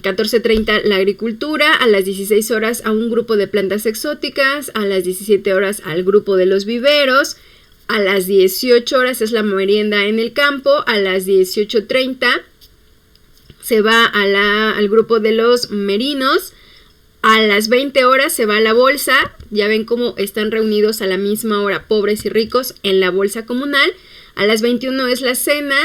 14:30 la agricultura, a las 16 horas a un grupo de plantas exóticas, a las 17 horas al grupo de los viveros, a las 18 horas es la merienda en el campo, a las 18:30 se va al grupo de los merinos, A las 20 horas se va a la bolsa, ya ven cómo están reunidos a la misma hora pobres y ricos en la bolsa comunal. A las 21 es la cena,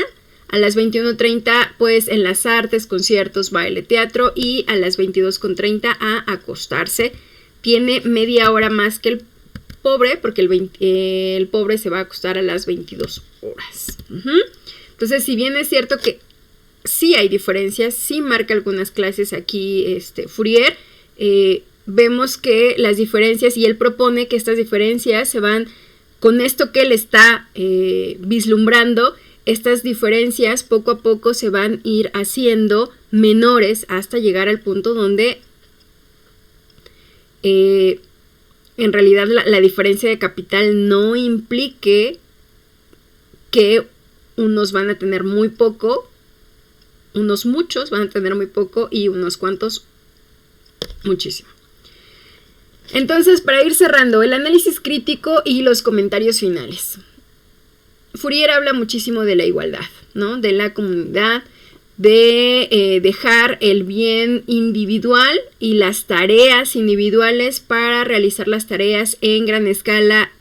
a las 21:30 pues en las artes, conciertos, baile, teatro, y a las 22:30 a acostarse. Tiene media hora más que el pobre, porque el pobre se va a acostar a las 22 horas. Entonces, si bien es cierto que sí hay diferencias, sí marca algunas clases aquí Fourier, vemos que las diferencias, y él propone que estas diferencias se van, con esto que él está vislumbrando, estas diferencias poco a poco se van a ir haciendo menores hasta llegar al punto donde en realidad la diferencia de capital no implique que unos van a tener muy poco, unos muchos van a tener muy poco y unos cuantos muchísimo. Entonces, para ir cerrando, el análisis crítico y los comentarios finales. Fourier habla muchísimo de la igualdad, ¿no? De la comunidad, de dejar el bien individual y las tareas individuales para realizar las tareas en gran escala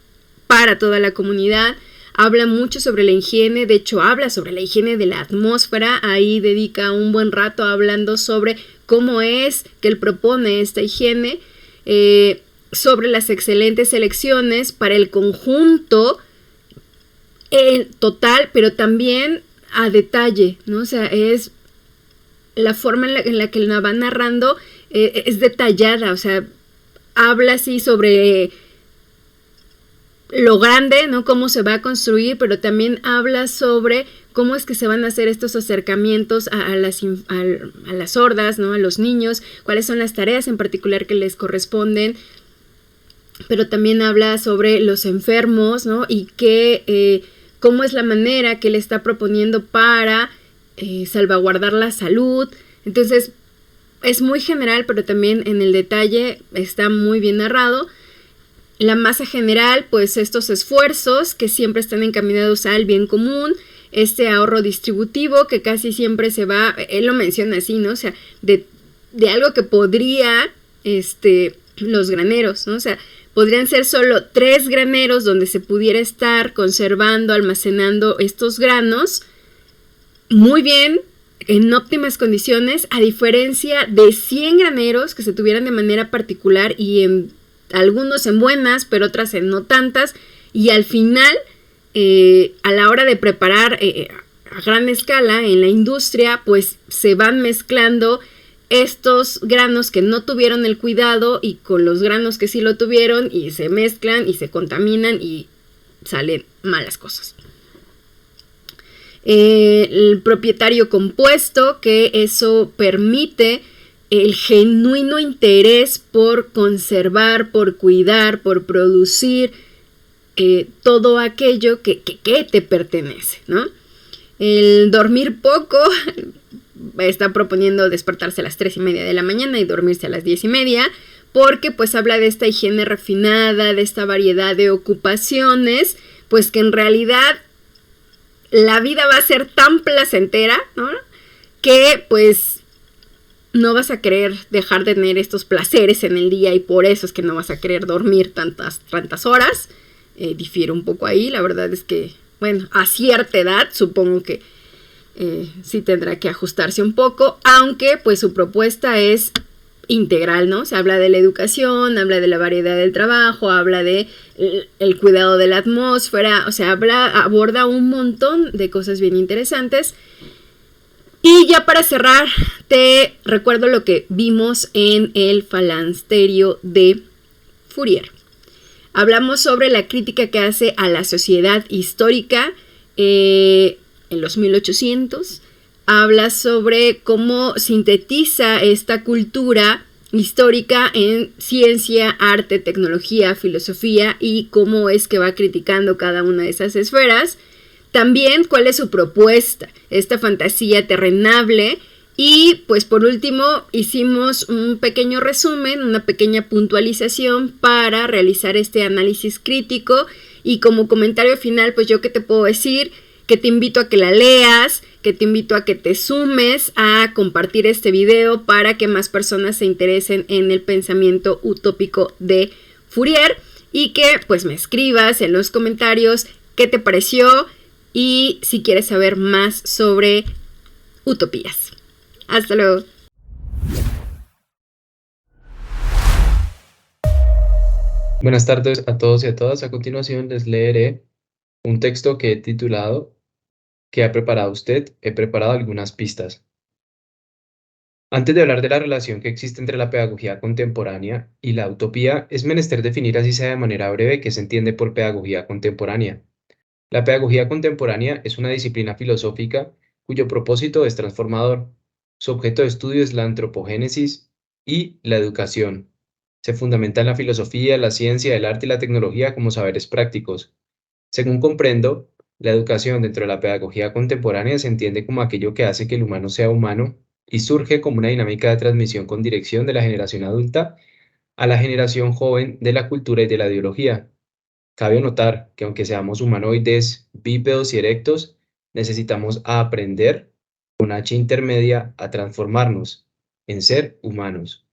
para toda la comunidad. Habla mucho sobre la higiene, de hecho habla sobre la higiene de la atmósfera, ahí dedica un buen rato hablando sobre cómo es que él propone esta higiene, sobre las excelentes elecciones para el conjunto total, pero también a detalle, ¿no? O sea, es la forma en la que la va narrando, es detallada, o sea, habla así sobre lo grande, ¿no? Cómo se va a construir, pero también habla sobre cómo es que se van a hacer estos acercamientos a las hordas, ¿no? A los niños, cuáles son las tareas en particular que les corresponden, pero también habla sobre los enfermos, ¿no? Y cómo es la manera que él está proponiendo para salvaguardar la salud. Entonces, es muy general, pero también en el detalle está muy bien narrado. La masa general, pues estos esfuerzos que siempre están encaminados al bien común, este ahorro distributivo que casi siempre se va, él lo menciona así, ¿no? O sea, de algo que podría, los graneros, ¿no? O sea, podrían ser solo 3 graneros donde se pudiera estar conservando, almacenando estos granos muy bien, en óptimas condiciones, a diferencia de 100 graneros que se tuvieran de manera particular y algunos en buenas, pero otras en no tantas, y al final, a la hora de preparar a gran escala en la industria, pues se van mezclando estos granos que no tuvieron el cuidado y con los granos que sí lo tuvieron, y se mezclan y se contaminan y salen malas cosas. El propietario compuesto, que eso permite el genuino interés por conservar, por cuidar, por producir todo aquello que te pertenece, ¿no? El dormir poco, está proponiendo despertarse a las 3:30 de la mañana y dormirse a las 10:30, porque pues habla de esta higiene refinada, de esta variedad de ocupaciones, pues que en realidad la vida va a ser tan placentera, ¿no? Que pues no vas a querer dejar de tener estos placeres en el día, y por eso es que no vas a querer dormir tantas horas. Difiere un poco ahí, la verdad es que, bueno, a cierta edad supongo que sí tendrá que ajustarse un poco, aunque pues su propuesta es integral, ¿no? Se habla de la educación, habla de la variedad del trabajo, habla de el cuidado de la atmósfera, o sea, aborda un montón de cosas bien interesantes. Y ya para cerrar, te recuerdo lo que vimos en el Falansterio de Fourier. Hablamos sobre la crítica que hace a la sociedad histórica en los 1800. Habla sobre cómo sintetiza esta cultura histórica en ciencia, arte, tecnología, filosofía, y cómo es que va criticando cada una de esas esferas. También cuál es su propuesta, esta fantasía terrenable. Y pues por último hicimos un pequeño resumen, una pequeña puntualización para realizar este análisis crítico. Y como comentario final, pues yo qué te puedo decir, que te invito a que la leas, que te invito a que te sumes a compartir este video para que más personas se interesen en el pensamiento utópico de Fourier y que pues me escribas en los comentarios qué te pareció y si quieres saber más sobre utopías. Hasta luego. Buenas tardes a todos y a todas. A continuación les leeré un texto que he titulado ¿Qué ha preparado usted? He preparado algunas pistas. Antes de hablar de la relación que existe entre la pedagogía contemporánea y la utopía, es menester definir así sea de manera breve qué se entiende por pedagogía contemporánea. La pedagogía contemporánea es una disciplina filosófica cuyo propósito es transformador. Su objeto de estudio es la antropogénesis y la educación. Se fundamenta en la filosofía, la ciencia, el arte y la tecnología como saberes prácticos. Según comprendo, la educación dentro de la pedagogía contemporánea se entiende como aquello que hace que el humano sea humano y surge como una dinámica de transmisión con dirección de la generación adulta a la generación joven de la cultura y de la ideología. Cabe notar que aunque seamos humanoides, bípedos y erectos, necesitamos aprender, con H intermedia, a transformarnos en ser humanos.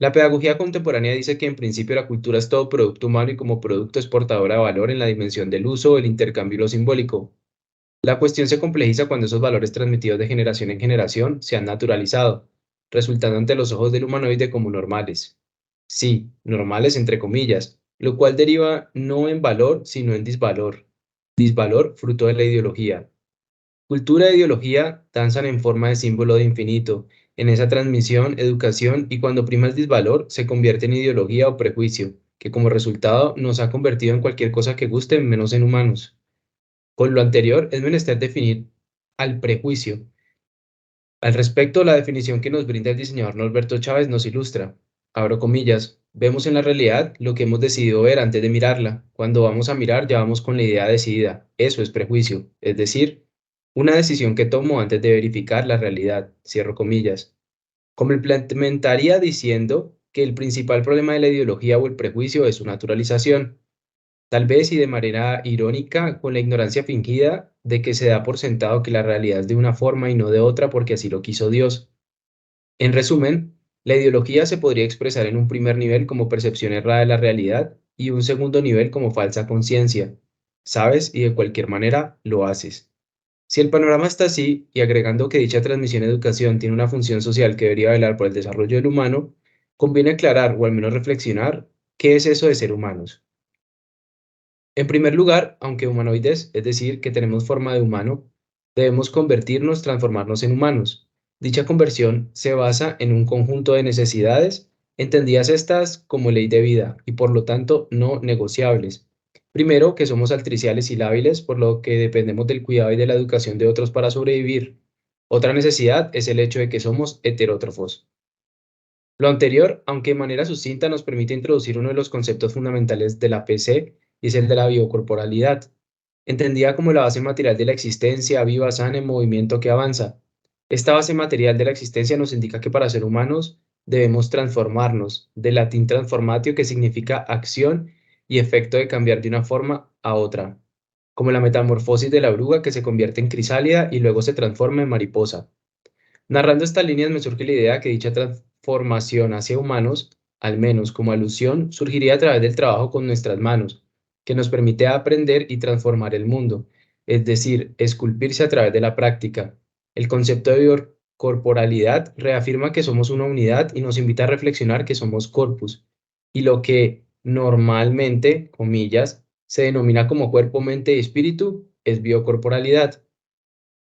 La pedagogía contemporánea dice que en principio la cultura es todo producto humano y como producto es portadora de valor en la dimensión del uso, el intercambio y lo simbólico. La cuestión se complejiza cuando esos valores transmitidos de generación en generación se han naturalizado, resultando ante los ojos del humanoide como normales. Sí, normales entre comillas, lo cual deriva no en valor, sino en disvalor. Disvalor fruto de la ideología. Cultura e ideología danzan en forma de símbolo de infinito, en esa transmisión, educación y cuando prima el disvalor se convierte en ideología o prejuicio, que como resultado nos ha convertido en cualquier cosa que guste menos en humanos. Con lo anterior es menester definir al prejuicio. Al respecto, la definición que nos brinda el diseñador Norberto Chávez nos ilustra. Abro comillas, vemos en la realidad lo que hemos decidido ver antes de mirarla. Cuando vamos a mirar ya vamos con la idea decidida. Eso es prejuicio, es decir, una decisión que tomo antes de verificar la realidad. Cierro comillas. Complementaría diciendo que el principal problema de la ideología o el prejuicio es su naturalización. Tal vez y de manera irónica, con la ignorancia fingida de que se da por sentado que la realidad es de una forma y no de otra porque así lo quiso Dios. En resumen, la ideología se podría expresar en un primer nivel como percepción errada de la realidad y un segundo nivel como falsa conciencia. Sabes y de cualquier manera lo haces. Si el panorama está así, y agregando que dicha transmisión de educación tiene una función social que debería velar por el desarrollo del humano, conviene aclarar o al menos reflexionar qué es eso de ser humanos. En primer lugar, aunque humanoides, es decir, que tenemos forma de humano, debemos convertirnos, transformarnos en humanos. Dicha conversión se basa en un conjunto de necesidades, entendidas estas como ley de vida y por lo tanto no negociables. Primero, que somos altriciales y lábiles, por lo que dependemos del cuidado y de la educación de otros para sobrevivir. Otra necesidad es el hecho de que somos heterótrofos. Lo anterior, aunque de manera sucinta, nos permite introducir uno de los conceptos fundamentales de la PC, y es el de la biocorporalidad, entendida como la base material de la existencia, viva, sana, en movimiento que avanza. Esta base material de la existencia nos indica que para ser humanos debemos transformarnos, del latín transformatio, que significa acción y efecto de cambiar de una forma a otra, como la metamorfosis de la oruga que se convierte en crisálida y luego se transforma en mariposa. Narrando estas líneas me surge la idea que dicha transformación hacia humanos, al menos como alusión, surgiría a través del trabajo con nuestras manos, que nos permite aprender y transformar el mundo, es decir, esculpirse a través de la práctica. El concepto de corporalidad reafirma que somos una unidad y nos invita a reflexionar que somos corpus, y lo que normalmente, comillas, se denomina como cuerpo, mente y espíritu es biocorporalidad.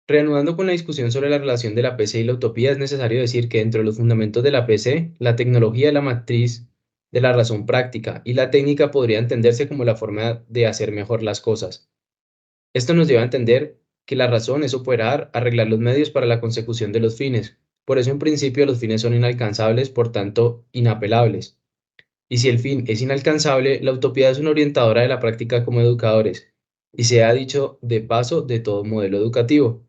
Reanudando con la discusión sobre la relación de la PC y la utopía, es necesario decir que dentro de los fundamentos de la PC, la tecnología es la matriz de la razón práctica y la técnica podría entenderse como la forma de hacer mejor las cosas. Esto nos lleva a entender que la razón es operar, arreglar los medios para la consecución de los fines. Por eso, en principio, los fines son inalcanzables, por tanto, inapelables. Y si el fin es inalcanzable, la utopía es una orientadora de la práctica como educadores, y se ha dicho de paso de todo modelo educativo.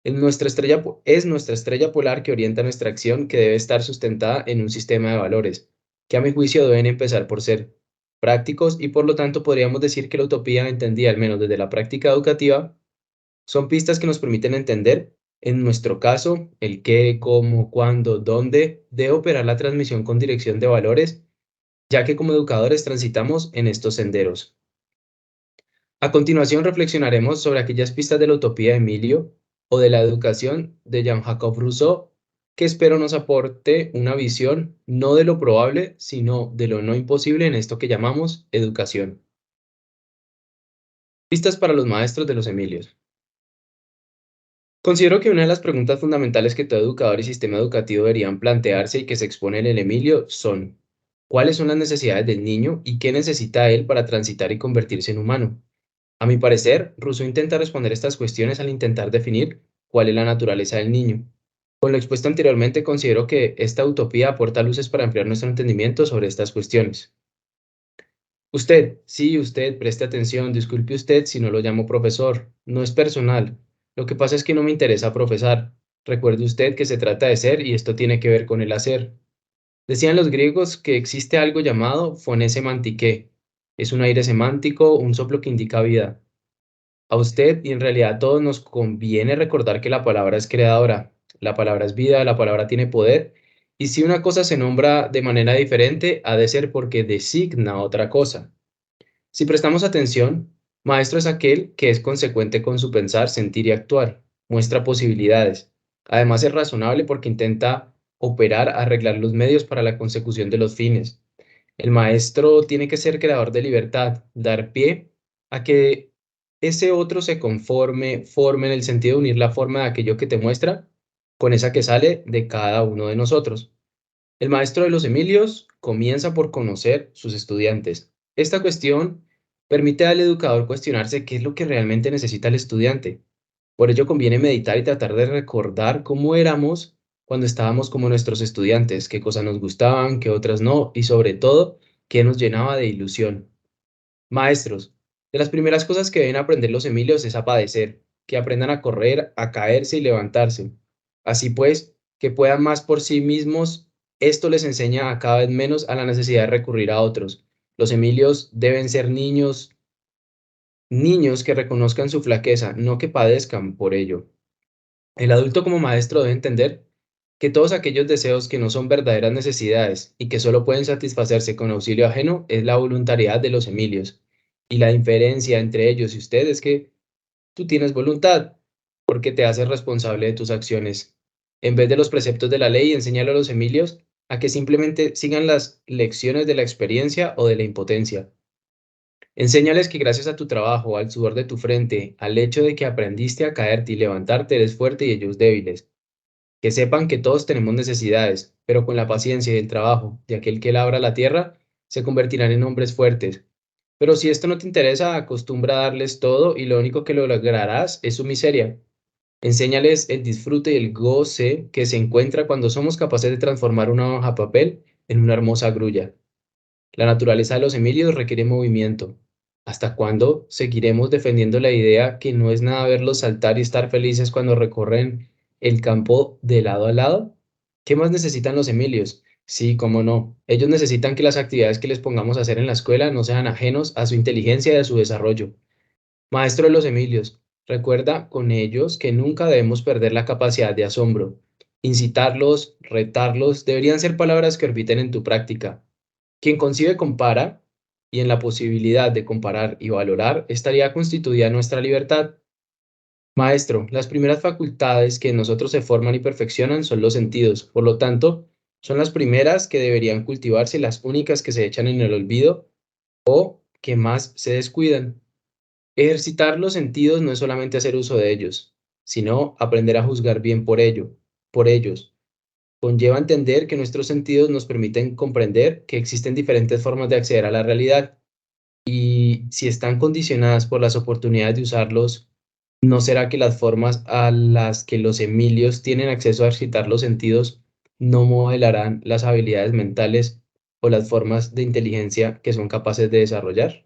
Es nuestra estrella polar que orienta nuestra acción, que debe estar sustentada en un sistema de valores, que a mi juicio deben empezar por ser prácticos y por lo tanto podríamos decir que la utopía entendida al menos desde la práctica educativa Son pistas que nos permiten entender, en nuestro caso, el qué, cómo, cuándo, dónde debe operar la transmisión con dirección de valores, ya que como educadores transitamos en estos senderos. A continuación reflexionaremos sobre aquellas pistas de la utopía de Emilio o de la educación de Jean-Jacques Rousseau, que espero nos aporte una visión no de lo probable, sino de lo no imposible en esto que llamamos educación. Pistas para los maestros de los Emilios. Considero que una de las preguntas fundamentales que todo educador y sistema educativo deberían plantearse y que se expone en el Emilio son: ¿cuáles son las necesidades del niño y qué necesita él para transitar y convertirse en humano? A mi parecer, Rousseau intenta responder estas cuestiones al intentar definir cuál es la naturaleza del niño. Con lo expuesto anteriormente, considero que esta utopía aporta luces para ampliar nuestro entendimiento sobre estas cuestiones. Usted, sí, usted, preste atención, disculpe usted si no lo llamo profesor, no es personal. Lo que pasa es que no me interesa profesar. Recuerde usted que se trata de ser y esto tiene que ver con el hacer. Decían los griegos que existe algo llamado phonē semantike. Es un aire semántico, un soplo que indica vida. A usted y en realidad a todos nos conviene recordar que la palabra es creadora, la palabra es vida, la palabra tiene poder, y si una cosa se nombra de manera diferente, ha de ser porque designa otra cosa. Si prestamos atención, maestro es aquel que es consecuente con su pensar, sentir y actuar, muestra posibilidades. Además es razonable porque intenta operar, arreglar los medios para la consecución de los fines. El maestro tiene que ser creador de libertad, dar pie a que ese otro se conforme, forme en el sentido de unir la forma de aquello que te muestra con esa que sale de cada uno de nosotros. El maestro de los Emilios comienza por conocer sus estudiantes. Esta cuestión permite al educador cuestionarse qué es lo que realmente necesita el estudiante. Por ello conviene meditar y tratar de recordar cómo éramos cuando estábamos como nuestros estudiantes, qué cosas nos gustaban, qué otras no, y sobre todo, qué nos llenaba de ilusión. Maestros, de las primeras cosas que deben aprender los Emilios es a padecer, que aprendan a correr, a caerse y levantarse. Así pues, que puedan más por sí mismos, esto les enseña a cada vez menos a la necesidad de recurrir a otros. Los Emilios deben ser niños, niños que reconozcan su flaqueza, no que padezcan por ello. El adulto como maestro debe entender que todos aquellos deseos que no son verdaderas necesidades y que solo pueden satisfacerse con auxilio ajeno es la voluntariedad de los Emilios. Y la diferencia entre ellos y usted es que tú tienes voluntad porque te haces responsable de tus acciones. En vez de los preceptos de la ley, enséñale a los Emilios a que simplemente sigan las lecciones de la experiencia o de la impotencia. Enséñales que gracias a tu trabajo, al sudor de tu frente, al hecho de que aprendiste a caerte y levantarte, eres fuerte y ellos débiles. Que sepan que todos tenemos necesidades, pero con la paciencia y el trabajo de aquel que labra la tierra, se convertirán en hombres fuertes. Pero si esto no te interesa, acostumbra a darles todo y lo único que lograrás es su miseria. Enséñales el disfrute y el goce que se encuentra cuando somos capaces de transformar una hoja de papel en una hermosa grulla. La naturaleza de los Emilios requiere movimiento. ¿Hasta cuándo seguiremos defendiendo la idea que no es nada verlos saltar y estar felices cuando recorren el campo de lado a lado? ¿Qué más necesitan los Emilios? Sí, cómo no. Ellos necesitan que las actividades que les pongamos a hacer en la escuela no sean ajenos a su inteligencia y a su desarrollo. Maestro de los Emilios, recuerda con ellos que nunca debemos perder la capacidad de asombro. Incitarlos, retarlos, deberían ser palabras que orbiten en tu práctica. Quien concibe compara, y en la posibilidad de comparar y valorar estaría constituida nuestra libertad. Maestro, las primeras facultades que en nosotros se forman y perfeccionan son los sentidos, por lo tanto, son las primeras que deberían cultivarse, las únicas que se echan en el olvido o que más se descuidan. Ejercitar los sentidos no es solamente hacer uso de ellos, sino aprender a juzgar bien por ellos. Conlleva entender que nuestros sentidos nos permiten comprender que existen diferentes formas de acceder a la realidad y si están condicionadas por las oportunidades de usarlos, ¿no será que las formas a las que los Emilios tienen acceso a ejercitar los sentidos no modelarán las habilidades mentales o las formas de inteligencia que son capaces de desarrollar?